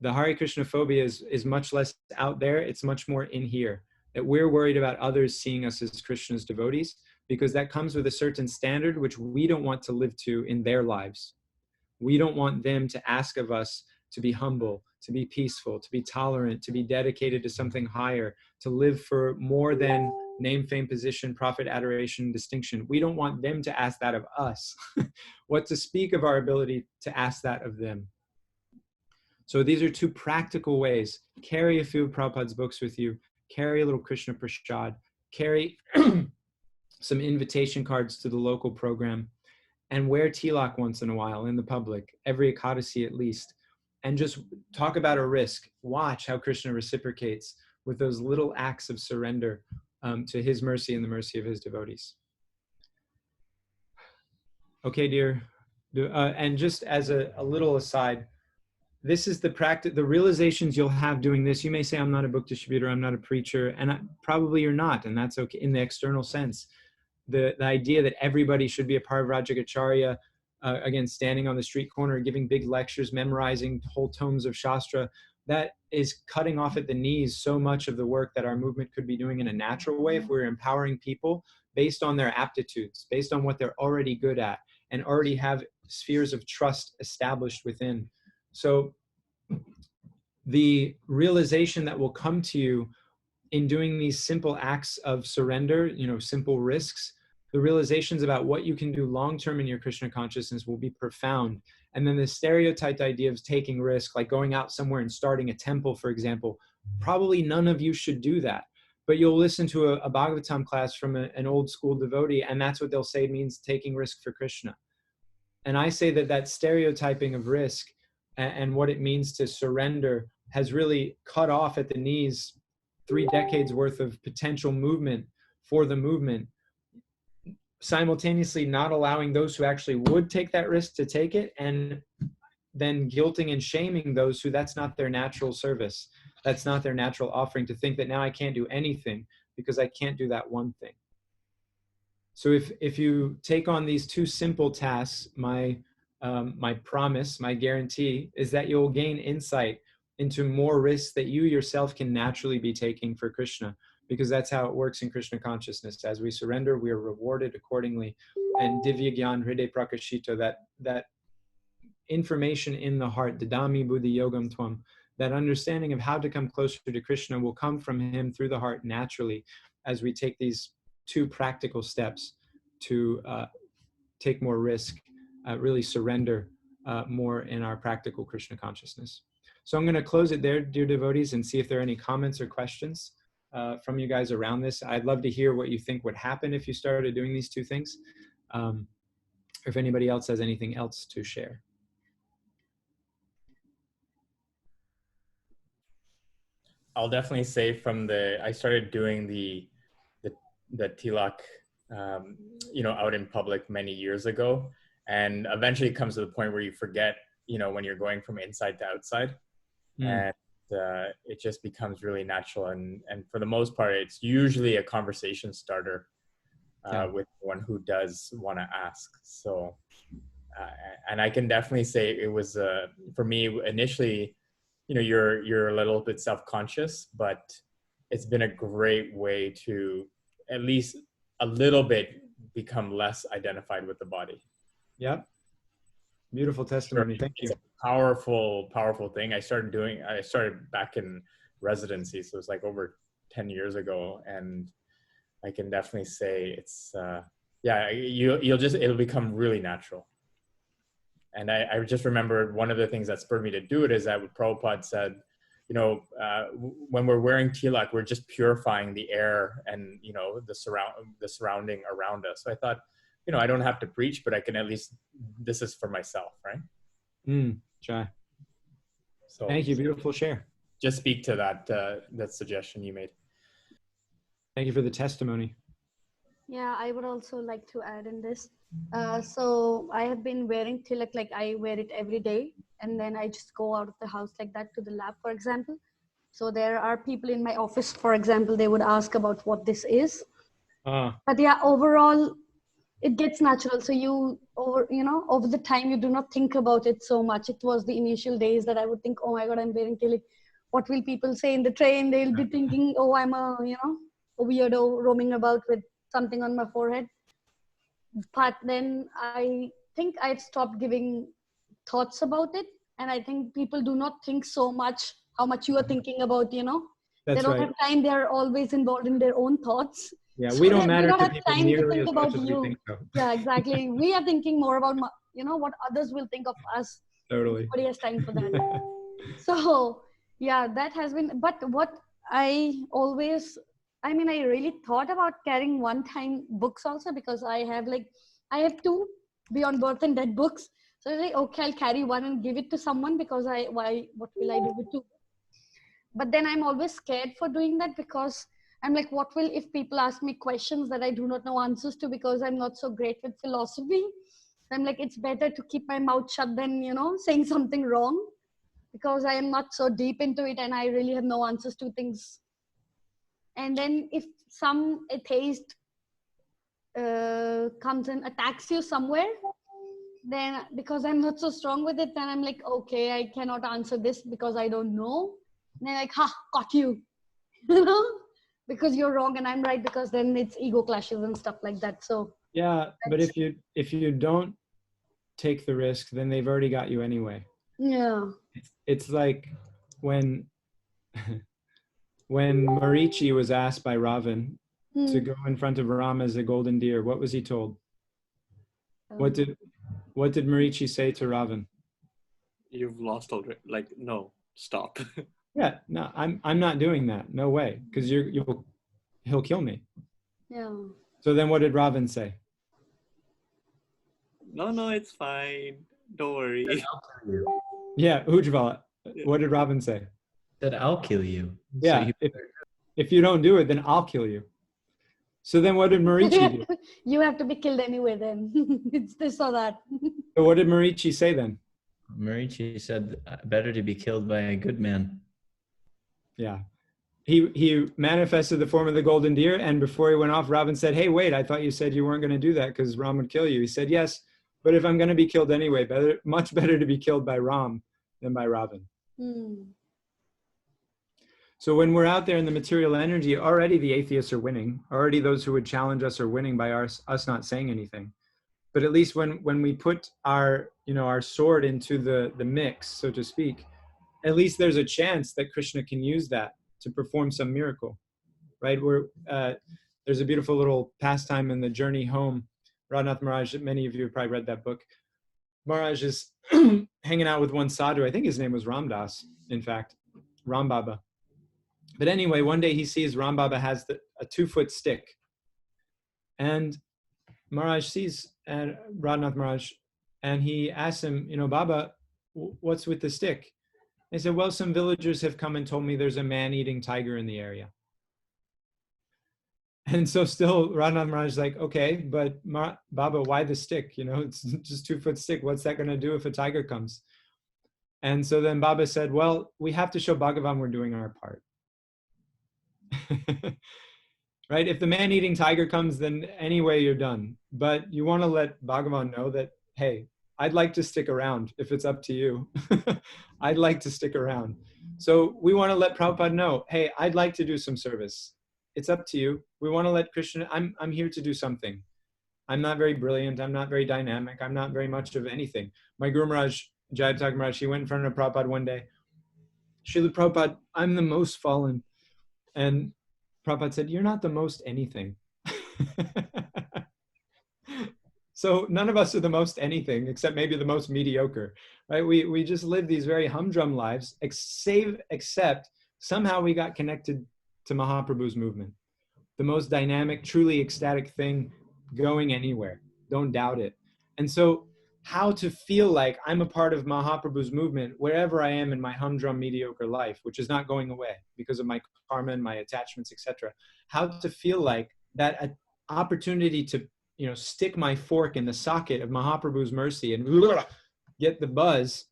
The Hare Krishna phobia is much less out there, it's much more in here. That we're worried about others seeing us as Krishna's devotees, because that comes with a certain standard which we don't want to live to in their lives. We don't want them to ask of us to be humble, to be peaceful, to be tolerant, to be dedicated to something higher, to live for more than name, fame, position, profit, adoration, distinction. We don't want them to ask that of us. What to speak of our ability to ask that of them. So these are two practical ways. Carry a few of Prabhupada's books with you. Carry a little Krishna Prasad. Carry some invitation cards to the local program. And wear tilak once in a while in the public, every Ekadasi at least. And just talk about a risk. Watch how Krishna reciprocates with those little acts of surrender to his mercy and the mercy of his devotees. Okay, dear. And just as a little aside, this is the practice, the realizations you'll have doing this. You may say, I'm not a book distributor, I'm not a preacher, and probably you're not, and that's okay in the external sense. The idea that everybody should be a Parivrajagacharya, again, standing on the street corner, giving big lectures, memorizing whole tomes of Shastra, that is cutting off at the knees so much of the work that our movement could be doing in a natural way if we're empowering people based on their aptitudes, based on what they're already good at, and already have spheres of trust established within. So the realization that will come to you in doing these simple acts of surrender, simple risks, the realizations about what you can do long-term in your Krishna consciousness will be profound. And then the stereotyped idea of taking risk, like going out somewhere and starting a temple, for example, probably none of you should do that. but you'll listen to a Bhagavatam class from an old school devotee, and that's what they'll say means taking risk for Krishna. And I say that stereotyping of risk and what it means to surrender has really cut off at the knees 3 decades worth of potential movement for the movement, simultaneously not allowing those who actually would take that risk to take it, and then guilting and shaming those who that's not their natural service. That's not their natural offering, to think that now I can't do anything because I can't do that one thing. So if you take on these 2 simple tasks, my promise, my guarantee is that you'll gain insight into more risks that you yourself can naturally be taking for Krishna, because that's how it works in Krishna consciousness. As we surrender, we are rewarded accordingly. And Divya Gyan Hriday Prakashito, that information in the heart, Dadami Buddhi Yogam Tvam, that understanding of how to come closer to Krishna will come from him through the heart naturally as we take these 2 practical steps to take more risk, really surrender more in our practical Krishna consciousness. So I'm going to close it there, dear devotees, and see if there are any comments or questions from you guys around this. I'd love to hear what you think would happen if you started doing these 2 things. Or if anybody else has anything else to share. I'll definitely say I started doing the tilak, out in public many years ago. And eventually it comes to the point where you forget, when you're going from inside to outside. And it just becomes really natural. And for the most part, it's usually a conversation starter with one who does want to ask. So, and I can definitely say it was, for me initially, you're a little bit self-conscious, but it's been a great way to at least a little bit become less identified with the body. Yep. Beautiful testimony. Thank you. It's a powerful, powerful thing. I started back in residency. So it's like over 10 years ago. And I can definitely say it's, it'll become really natural. And I just remember one of the things that spurred me to do it is that what Prabhupada said, when we're wearing tilak, we're just purifying the air and, the surrounding around us. So I thought, I don't have to preach, but I can at least, this is for myself, right? Jai. So thank you. Beautiful share. Just speak to that suggestion you made. Thank you for the testimony. Yeah, I would also like to add in this. So I have been wearing tilak, like I wear it every day, and then I just go out of the house like that to the lab, for example. So there are people in my office, for example, they would ask about what this is. But yeah, overall, it gets natural. So over the time, you do not think about it so much. It was the initial days that I would think, oh my God, I'm wearing tilak. What will people say in the train? They'll be thinking, oh, I'm a weirdo roaming about with something on my forehead. But then I think I've stopped giving thoughts about it. And I think people do not think so much how much you are thinking about, they don't have time. They're always involved in their own thoughts. Yeah, so we don't matter to have people time nearly to think as about much as you. we think so. Yeah, exactly. We are thinking more about, what others will think of us. Totally. Nobody has time for that. So, yeah, that has been, but what I really thought about carrying one-time books also, because I have 2 Beyond Birth and Death books. So I was like, okay, I'll carry one and give it to someone, because what will I do with 2? But then I'm always scared for doing that, because I'm like, what will, if people ask me questions that I do not know answers to, because I'm not so great with philosophy. I'm like, it's better to keep my mouth shut than, saying something wrong, because I am not so deep into it and I really have no answers to things. And then if some atheist comes and attacks you somewhere, then because I'm not so strong with it, then I'm like, okay, I cannot answer this because I don't know. And they're like, got you, because you're wrong and I'm right, because then it's ego clashes and stuff like that. So yeah, but if you don't take the risk, then they've already got you anyway. Yeah. It's like when Marichi was asked by Ravan to go in front of Rama as a golden deer, what was he told? What did Marichi say to Ravan? You've lost already. No, stop. Yeah, no, I'm not doing that. No way, because he'll kill me. Yeah. So then what did Ravan say? No, it's fine. Don't worry. Yeah, Ujjvala, what did Ravan say? That I'll kill you. Yeah, So if you don't do it, then I'll kill you. So then what did Marichi do? You have to be killed anyway then. It's this or that. So what did Marichi say then? Marichi said, better to be killed by a good man. Yeah. He manifested the form of the golden deer, and before he went off, Ravan said, hey, wait, I thought you said you weren't going to do that because Ram would kill you. He said, yes, but if I'm going to be killed anyway, much better to be killed by Ram than by Ravan. So when we're out there in the material energy, already the atheists are winning. Already those who would challenge us are winning by us not saying anything. But at least when we put our sword into the mix, so to speak, at least there's a chance that Krishna can use that to perform some miracle, right? There's a beautiful little pastime in the journey home. Radhanath Maharaj, many of you have probably read that book. Maharaj is hanging out with one sadhu. I think his name was Ramdas, in fact, Ram Baba. But anyway, one day he sees Ram Baba has a 2-foot stick. And Maharaj sees Radhanath Maharaj, and he asks him, Baba, what's with the stick? They said, well, some villagers have come and told me there's a man-eating tiger in the area. And so still Radhanath Maharaj is like, okay, but Baba, why the stick? It's just 2-foot stick. What's that going to do if a tiger comes? And so then Baba said, well, we have to show Bhagavan we're doing our part. Right? If the man-eating tiger comes, then anyway, you're done. But you want to let Bhagavan know that, hey, I'd like to stick around if it's up to you. I'd like to stick around. So we want to let Prabhupada know, hey, I'd like to do some service. It's up to you. We want to let Krishna, I'm here to do something. I'm not very brilliant. I'm not very dynamic. I'm not very much of anything. My Guru Maharaj, Jayapataka Maharaj, he went in front of Prabhupada one day. Srila Prabhupada, I'm the most fallen. And Prabhupada said, you're not the most anything. So none of us are the most anything, except maybe the most mediocre, right? We just live these very humdrum lives, except somehow we got connected to Mahaprabhu's movement. The most dynamic, truly ecstatic thing going anywhere. Don't doubt it. And so how to feel like I'm a part of Mahaprabhu's movement wherever I am in my humdrum, mediocre life, which is not going away because of my karma and my attachments, etc. How to feel like that opportunity to stick my fork in the socket of Mahaprabhu's mercy and get the buzz,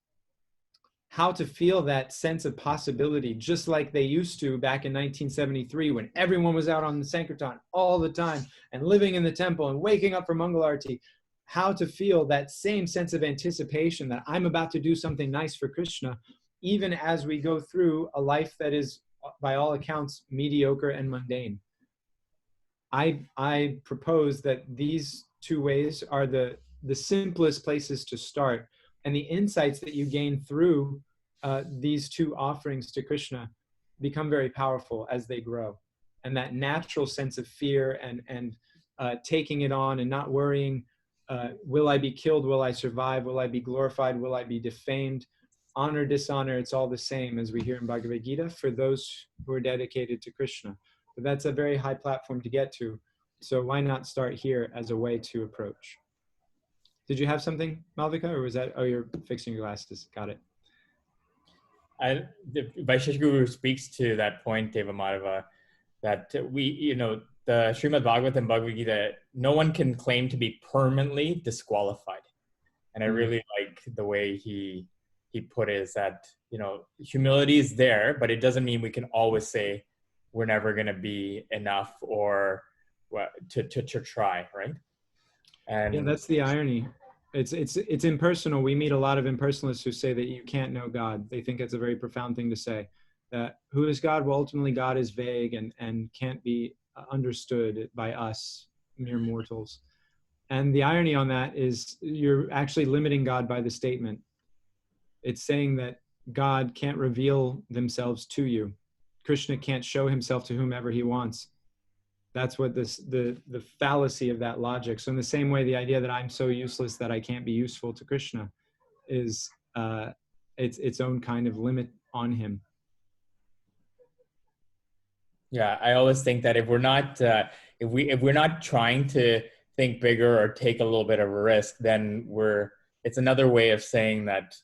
how to feel that sense of possibility, just like they used to back in 1973 when everyone was out on the Sankirtan all the time and living in the temple and waking up for Mangalarti, how to feel that same sense of anticipation that I'm about to do something nice for Krishna, even as we go through a life that is, by all accounts, mediocre and mundane. I propose that these two ways are the simplest places to start, and the insights that you gain through these two offerings to Krishna become very powerful as they grow. And that natural sense of fear and taking it on and not worrying, will I be killed? Will I survive? Will I be glorified? Will I be defamed? Honor, dishonor, it's all the same, as we hear in Bhagavad Gita, for those who are dedicated to Krishna. But that's a very high platform to get to. So why not start here as a way to approach? Did you have something, Malvika, or was that, oh, you're fixing your glasses. Got it. The Vaisheshika Guru speaks to that point, Deva Madhava, that the Srimad Bhagavatam and Bhagavad Gita, no one can claim to be permanently disqualified. And I really like the way he put it, is that, humility is there, but it doesn't mean we can always say we're never going to be enough or to try, right? And yeah, that's the irony. It's impersonal. We meet a lot of impersonalists who say that you can't know God. They think it's a very profound thing to say. That who is God? Well, ultimately God is vague and can't be understood by us, mere mortals. And the irony on that is you're actually limiting God by the statement. It's saying that God can't reveal themselves to you. Krishna can't show himself to whomever he wants. That's what the fallacy of that logic. So in the same way, the idea that I'm so useless that I can't be useful to Krishna is its own kind of limit on him. Yeah, I always think that if we're not trying to think bigger or take a little bit of a risk, then it's another way of saying that,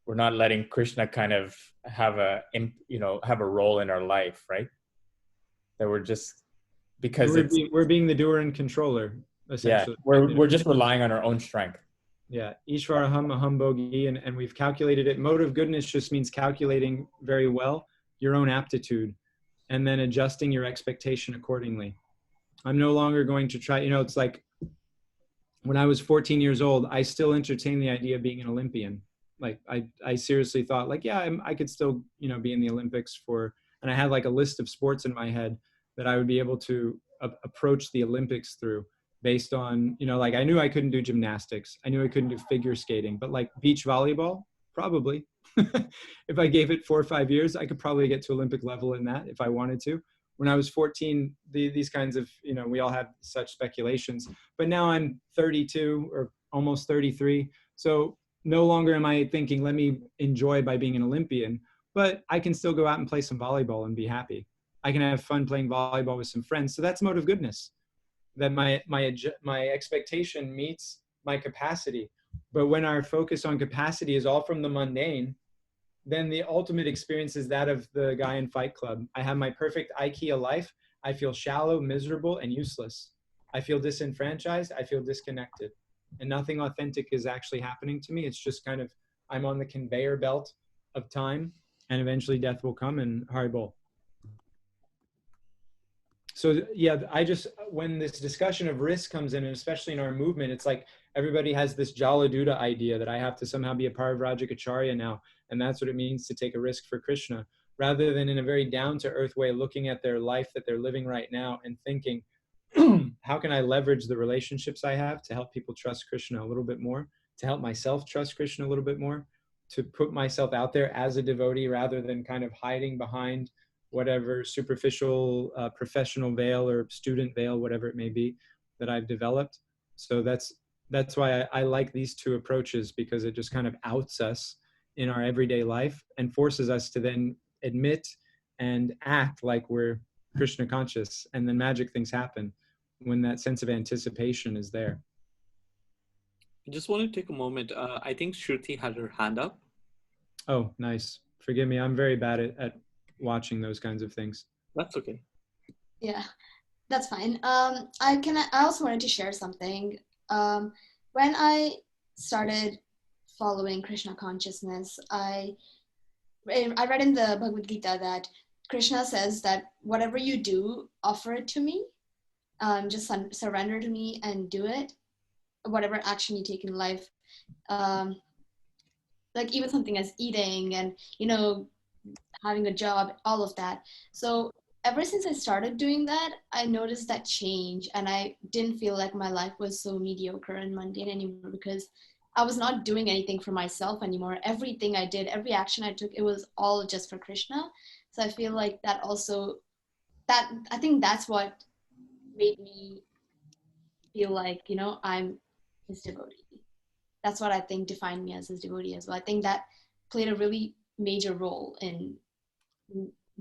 we're not letting Krishna kind of have a role in our life, right? That we're just, because we're being the doer and controller, essentially. Yeah, we're just relying on our own strength. Yeah, Ishvaraham aham bhogi, and we've calculated it. Mode of goodness just means calculating very well your own aptitude and then adjusting your expectation accordingly. I'm no longer going to try, it's like when I was 14 years old, I still entertained the idea of being an Olympian. Like I seriously thought like, yeah, I could still, be in the Olympics and I had like a list of sports in my head that I would be able to approach the Olympics through based on, like I knew I couldn't do gymnastics. I knew I couldn't do figure skating, but like beach volleyball, probably. If I gave it 4 or 5 years, I could probably get to Olympic level in that if I wanted to. When I was 14, these kinds of, we all had such speculations, but now I'm 32 or almost 33. So no longer am I thinking, let me enjoy by being an Olympian, but I can still go out and play some volleyball and be happy. I can have fun playing volleyball with some friends. So that's mode of goodness, that my expectation meets my capacity. But when our focus on capacity is all from the mundane, then the ultimate experience is that of the guy in Fight Club. I have my perfect IKEA life. I feel shallow, miserable, and useless. I feel disenfranchised. I feel disconnected. And nothing authentic is actually happening to me. It's just kind of, I'm on the conveyor belt of time, and eventually death will come, and Haribol. So yeah, when this discussion of risk comes in, and especially in our movement, it's like everybody has this Jaladuta idea that I have to somehow be a Parivrajikacharya now, and that's what it means to take a risk for Krishna, rather than in a very down-to-earth way looking at their life that they're living right now and thinking, how can I leverage the relationships I have to help people trust Krishna a little bit more, to help myself trust Krishna a little bit more, to put myself out there as a devotee rather than kind of hiding behind whatever superficial professional veil or student veil, whatever it may be, that I've developed. So that's why I like these two approaches, because it just kind of outs us in our everyday life and forces us to then admit and act like we're Krishna conscious, and then magic things happen when that sense of anticipation is there. I just want to take a moment. I think Shruti had her hand up. Oh, nice. Forgive me. I'm very bad at watching those kinds of things. That's okay. Yeah, that's fine. I also wanted to share something. When I started following Krishna consciousness, I read in the Bhagavad Gita that Krishna says that whatever you do, offer it to me. Just surrender to me and do it. Whatever action you take in life, like even something as eating and having a job, all of that. So ever since I started doing that, I noticed that change, and I didn't feel like my life was so mediocre and mundane anymore, because I was not doing anything for myself anymore. Everything I did, every action I took, it was all just for Krishna. So I feel like I think that's what made me feel like, I'm his devotee. That's what I think defined me as his devotee as well. I think that played a really major role in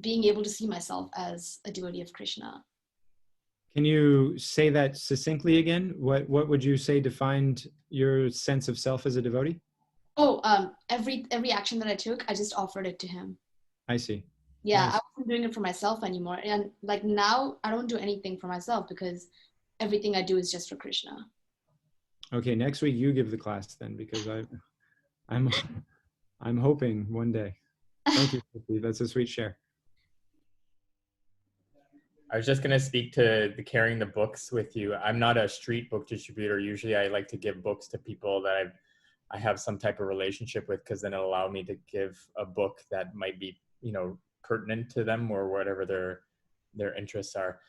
being able to see myself as a devotee of Krishna. Can you say that succinctly again? What would you say defined your sense of self as a devotee? Oh, every action that I took, I just offered it to him. I see. Yeah, Nice. I wasn't doing it for myself anymore. And like now, I don't do anything for myself, because everything I do is just for Krishna. Okay, next week you give the class then, because I'm hoping one day. Thank you, Sophie. That's a sweet share. I was just going to speak to the carrying the books with you. I'm not a street book distributor. Usually I like to give books to people that I have some type of relationship with, because then it'll allow me to give a book that might be, pertinent to them or whatever their interests are.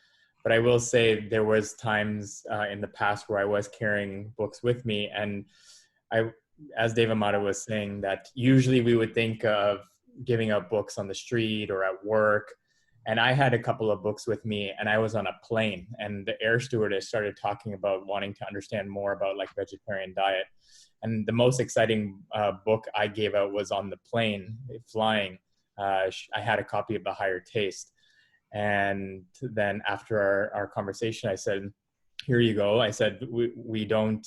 But I will say there was times in the past where I was carrying books with me, and as Deva Madhava was saying, that usually we would think of giving out books on the street or at work. And I had a couple of books with me, and I was on a plane, and the air stewardess started talking about wanting to understand more about like vegetarian diet. And the most exciting book I gave out was on the plane flying. I had a copy of The Higher Taste. And then after our conversation, I said, here you go. I said, we don't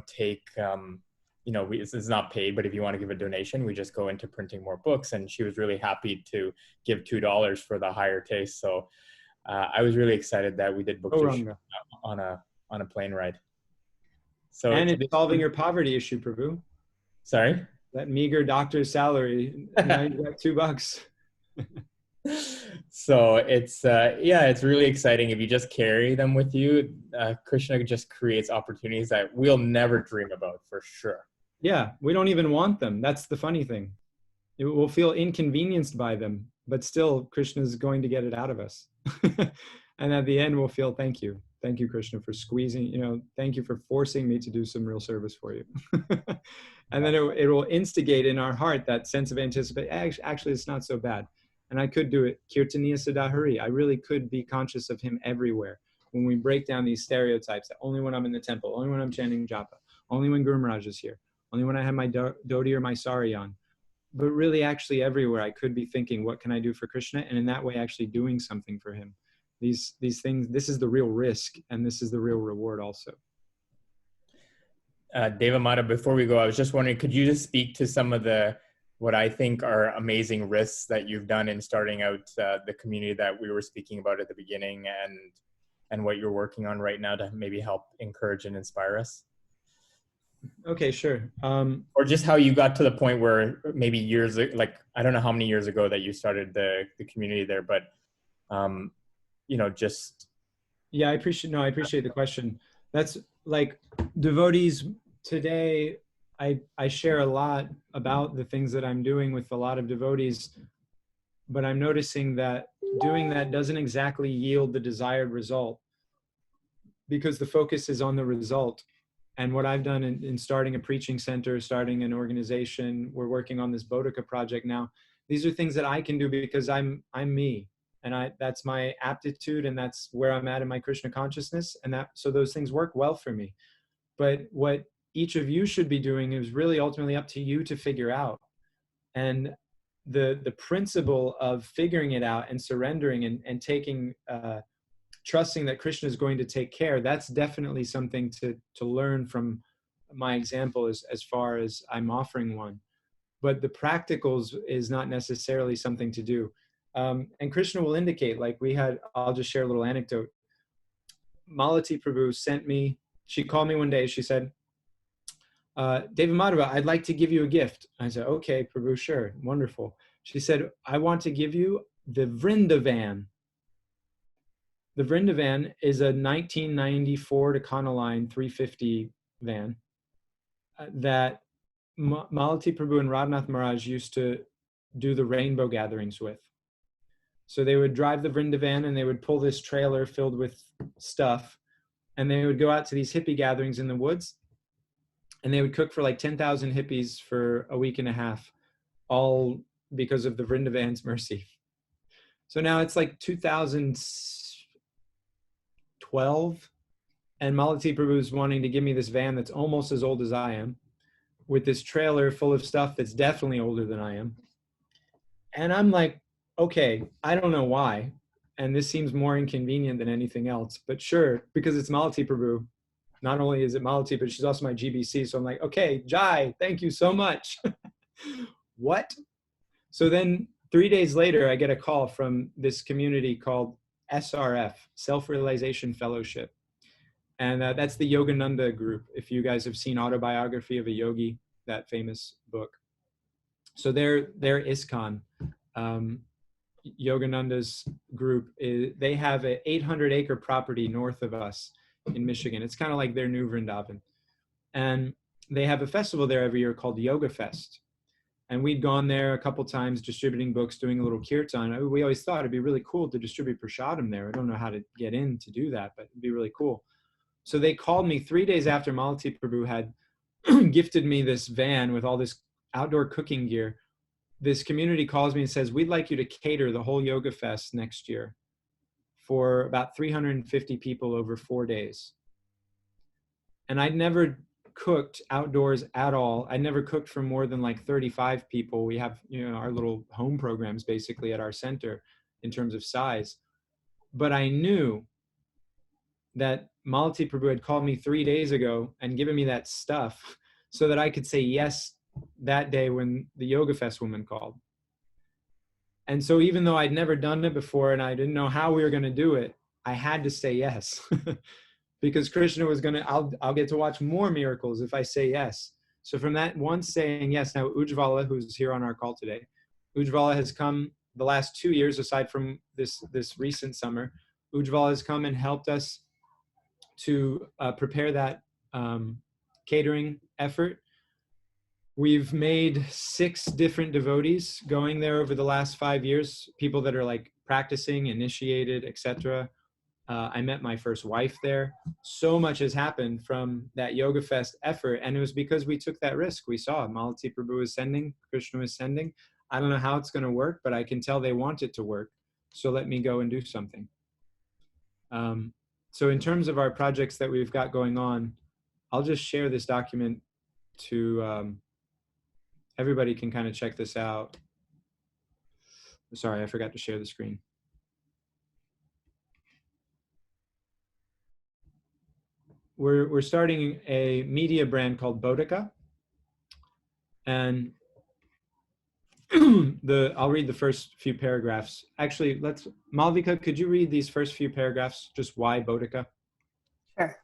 take, this is not paid, but if you want to give a donation, we just go into printing more books. And she was really happy to give $2 for the higher taste. So I was really excited that we did book on a plane ride. So, and it's solving your poverty issue, Prabhu. Sorry? That meager doctor's salary, now you got $2. So it's really exciting. If you just carry them with you, Krishna just creates opportunities that we'll never dream about, for sure. Yeah, we don't even want them. That's the funny thing. We'll feel inconvenienced by them, but still Krishna's going to get it out of us. And at the end, we'll feel, thank you. Thank you, Krishna, for squeezing, thank you for forcing me to do some real service for you. And then it will instigate in our heart that sense of anticipation. Actually, it's not so bad. And I could do it. Kirtaniya Sadahari. I really could be conscious of him everywhere. When we break down these stereotypes, that only when I'm in the temple, only when I'm chanting japa, only when Guru Maharaj is here, only when I have my dhoti or my sari on. But really, actually, everywhere I could be thinking, what can I do for Krishna? And in that way, actually doing something for him. These things, this is the real risk, and this is the real reward also. Deva Madhava, before we go, I was just wondering, could you just speak to some of what I think are amazing risks that you've done in starting out the community that we were speaking about at the beginning, and what you're working on right now to maybe help encourage and inspire us? Okay, sure. Or just how you got to the point where maybe years, like, I don't know how many years ago that you started the community there, but just. Yeah, I appreciate the question. That's like devotees today. I share a lot about the things that I'm doing with a lot of devotees, but I'm noticing that doing that doesn't exactly yield the desired result, because the focus is on the result. And what I've done in starting a preaching center, starting an organization, we're working on this Bodhika project now. These are things that I can do because I'm me, and that's my aptitude, and that's where I'm at in my Krishna consciousness, and so those things work well for me. But what each of you should be doing is really ultimately up to you to figure out. And the principle of figuring it out and surrendering and taking trusting that Krishna is going to take care, that's definitely something to learn from my example as far as I'm offering one. But the practicals is not necessarily something to do. And Krishna will indicate, like I'll just share a little anecdote. Malati Prabhu she called me one day, she said, Deva Madhava, I'd like to give you a gift. I said, okay, Prabhu, sure, wonderful. She said, I want to give you the Vrindavan. The Vrindavan is a 1994 to Econoline 350 van that Malati Prabhu and Radhanath Maharaj used to do the rainbow gatherings with. So they would drive the Vrindavan and they would pull this trailer filled with stuff, and they would go out to these hippie gatherings in the woods, and they would cook for like 10,000 hippies for a week and a half, all because of the Vrindavan's mercy. So now it's like 2012, and Malati Prabhu is wanting to give me this van that's almost as old as I am, with this trailer full of stuff that's definitely older than I am. And I'm like, okay, I don't know why. And this seems more inconvenient than anything else, but sure, because it's Malati Prabhu. Not only is it Malati, but she's also my GBC. So I'm like, okay, Jai, thank you so much. What? So then 3 days later, I get a call from this community called SRF, Self-Realization Fellowship. And that's the Yogananda group. If you guys have seen Autobiography of a Yogi, that famous book. So they're ISKCON. Yogananda's group, they have an 800-acre property north of us in Michigan. It's kind of like their new Vrindavan. And they have a festival there every year called Yoga Fest. And we'd gone there a couple times distributing books, doing a little kirtan. We always thought it'd be really cool to distribute prasadam there. I don't know how to get in to do that, but it'd be really cool. So they called me 3 days after Malati Prabhu had gifted me this van with all this outdoor cooking gear. This community calls me and says, we'd like you to cater the whole Yoga Fest next year for about 350 people over 4 days. And I'd never cooked outdoors at all. I never cooked for more than like 35 people. We have, our little home programs basically at our center. in terms of size. But I knew that Malati Prabhu had called me 3 days ago and given me that stuff so that I could say yes that day when the Yoga Fest woman called. And so even though I'd never done it before and I didn't know how we were going to do it, I had to say yes because Krishna was going to, I'll get to watch more miracles if I say yes. So from that one saying yes, now Ujvala, who's here on our call today, Ujvala has come the last 2 years, aside from this recent summer. Ujvala has come and helped us to prepare that catering effort. We've made 6 different devotees going there over the last 5 years, people that are like practicing, initiated, etc. I met my first wife there. So much has happened from that Yoga Fest effort, and it was because we took that risk. We saw Malati Prabhu was sending, Krishna was sending. I don't know how it's going to work, but I can tell they want it to work. So let me go and do something. So in terms of our projects that we've got going on, I'll just share this document to everybody can kind of check this out. Sorry, I forgot to share the screen. We're starting a media brand called Bodhika, and I'll read the first few paragraphs. Actually, Malvika, could you read these first few paragraphs? Just why Bodhika? Sure.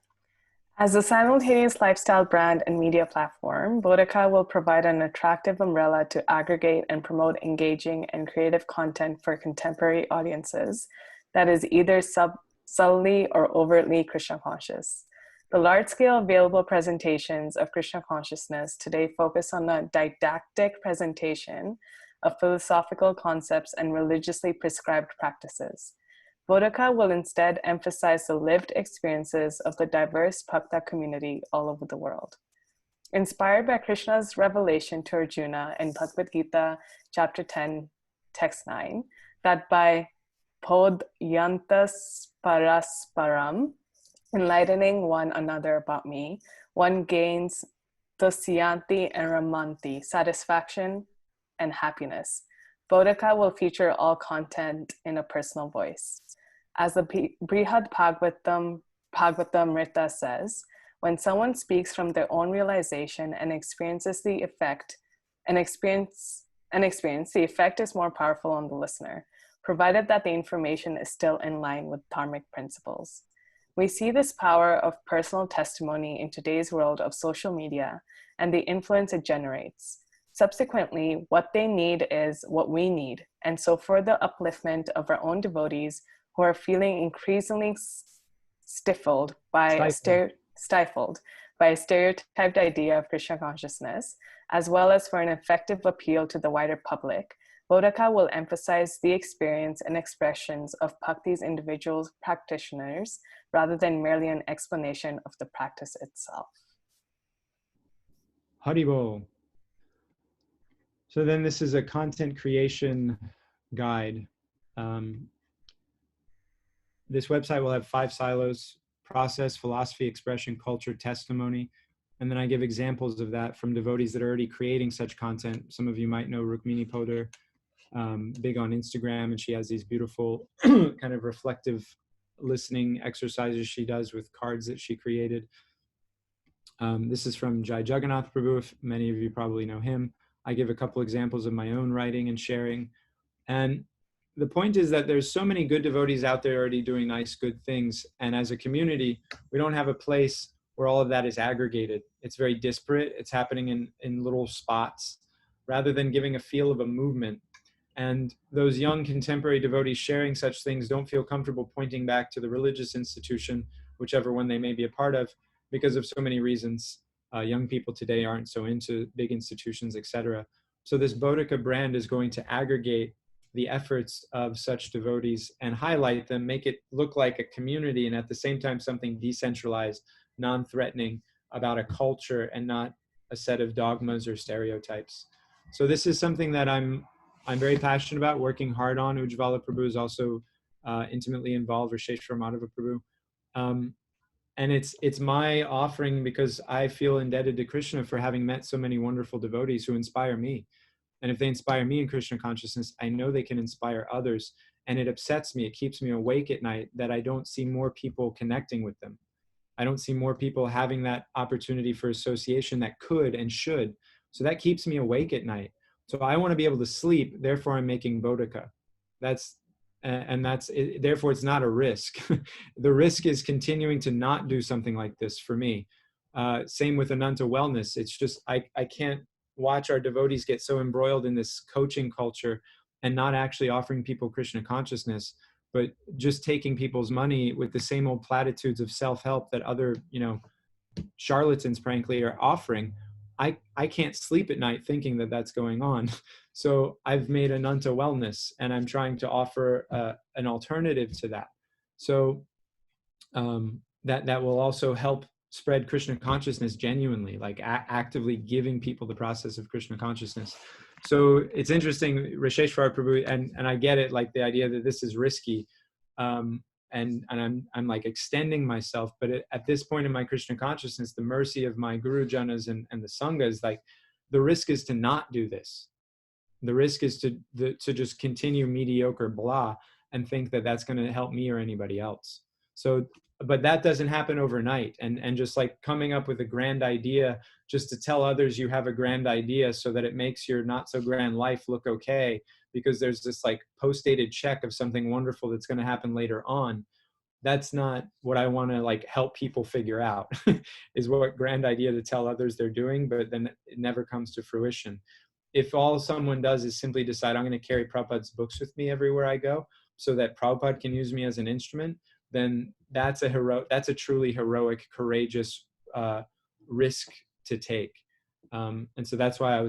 As a simultaneous lifestyle brand and media platform, Bodhika will provide an attractive umbrella to aggregate and promote engaging and creative content for contemporary audiences that is either subtly or overtly Krishna conscious. The large-scale available presentations of Krishna consciousness today focus on the didactic presentation of philosophical concepts and religiously prescribed practices. Bodhika will instead emphasize the lived experiences of the diverse Bhakta community all over the world. Inspired by Krishna's revelation to Arjuna in Bhagavad Gita, chapter 10, text 9, that by Podyantas Parasparam, enlightening one another about me, one gains Tusyanti and Ramanti, satisfaction and happiness. Bodhika will feature all content in a personal voice. As the Brihad Bhagavatam Rita says, when someone speaks from their own realization and experiences the effect, the effect is more powerful on the listener, provided that the information is still in line with dharmic principles. We see this power of personal testimony in today's world of social media and the influence it generates. Subsequently, what they need is what we need. And so for the upliftment of our own devotees who are feeling increasingly stifled by a stereotyped idea of Krishna consciousness, as well as for an effective appeal to the wider public, Bodhika will emphasize the experience and expressions of Bhakti's individual practitioners rather than merely an explanation of the practice itself. Haribol. So then this is a content creation guide. This website will have 5 silos: process, philosophy, expression, culture, testimony. And then I give examples of that from devotees that are already creating such content. Some of you might know Rukmini Poder, big on Instagram, and she has these beautiful kind of reflective listening exercises she does with cards that she created. This is from Jai Jagannath Prabhu, if many of you probably know him. I give a couple examples of my own writing and sharing. And the point is that there's so many good devotees out there already doing nice, good things. And as a community, we don't have a place where all of that is aggregated. It's very disparate. It's happening in little spots rather than giving a feel of a movement. And those young contemporary devotees sharing such things don't feel comfortable pointing back to the religious institution, whichever one they may be a part of, because of so many reasons. Young people today aren't so into big institutions, etc. So this Bodhika brand is going to aggregate the efforts of such devotees and highlight them, make it look like a community, and at the same time something decentralized, non-threatening about a culture and not a set of dogmas or stereotypes. So this is something that I'm very passionate about, working hard on. Ujvala Prabhu is also intimately involved, or Sheshwar Madhava Prabhu. And it's my offering because I feel indebted to Krishna for having met so many wonderful devotees who inspire me. And if they inspire me in Krishna consciousness, I know they can inspire others. And it upsets me. It keeps me awake at night that I don't see more people connecting with them. I don't see more people having that opportunity for association that could and should. So that keeps me awake at night. So I want to be able to sleep. Therefore, I'm making bodhika. Therefore, it's not a risk. The risk is continuing to not do something like this for me. Same with Ananta Wellness. It's just, I can't watch our devotees get so embroiled in this coaching culture and not actually offering people Krishna consciousness, but just taking people's money with the same old platitudes of self-help that other, charlatans, frankly, are offering. I can't sleep at night thinking that that's going on. So I've made Ananta Wellness, and I'm trying to offer an alternative to that. So that will also help spread Krishna consciousness genuinely, like actively giving people the process of Krishna consciousness. So it's interesting, Risheshwar Prabhu, and I get it, like the idea that this is risky, and I'm like extending myself, but at this point in my Krishna consciousness, the mercy of my Guru Janas and the Sangha is like, the risk is to not do this. The risk is to just continue mediocre blah and think that that's going to help me or anybody else. So, but that doesn't happen overnight. And just like coming up with a grand idea just to tell others you have a grand idea so that it makes your not so grand life look okay, because there's this like post-dated check of something wonderful that's going to happen later on. That's not what I want to like help people figure out is what grand idea to tell others they're doing, but then it never comes to fruition. If all someone does is simply decide, I'm going to carry Prabhupada's books with me everywhere I go so that Prabhupada can use me as an instrument, then that's a truly heroic, courageous risk to take. And so that's why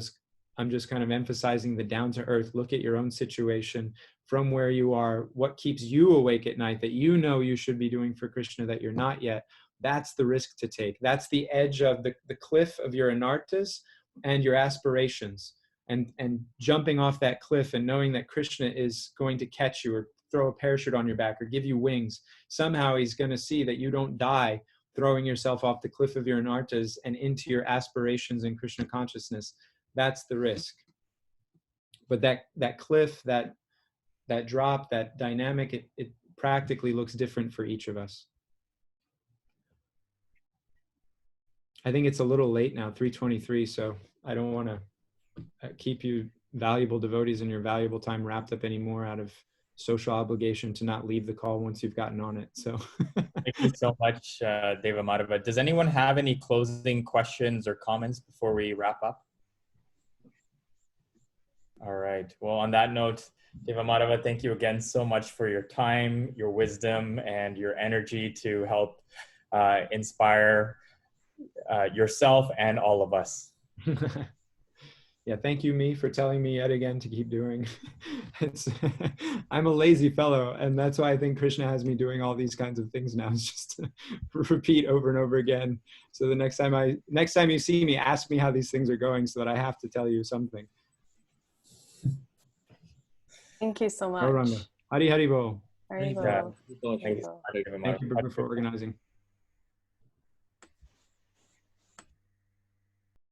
I'm just kind of emphasizing the down to earth, look at your own situation from where you are, what keeps you awake at night that you should be doing for Krishna that you're not yet. That's the risk to take. That's the edge of the cliff of your anartas and your aspirations. And jumping off that cliff and knowing that Krishna is going to catch you or throw a parachute on your back or give you wings. Somehow he's going to see that you don't die throwing yourself off the cliff of your anartas and into your aspirations in Krishna consciousness. That's the risk. But that cliff, that drop, that dynamic, it practically looks different for each of us. I think it's a little late now, 3:23, so I don't want to keep you valuable devotees and your valuable time wrapped up anymore out of social obligation to not leave the call once you've gotten on it. So thank you so much, Deva Madhava. Does anyone have any closing questions or comments before we wrap up? All right. Well, on that note, Deva Madhava, thank you again so much for your time, your wisdom, and your energy to help inspire yourself and all of us. Yeah, thank you, me, for telling me yet again to keep doing. I'm a lazy fellow, and that's why I think Krishna has me doing all these kinds of things now. It's just to repeat over and over again. So the next time you see me, ask me how these things are going, so that I have to tell you something. Thank you so much. Gauranga. Hari Hari Bol. Hari Yeah. Bol. Thank you Thank you for organizing.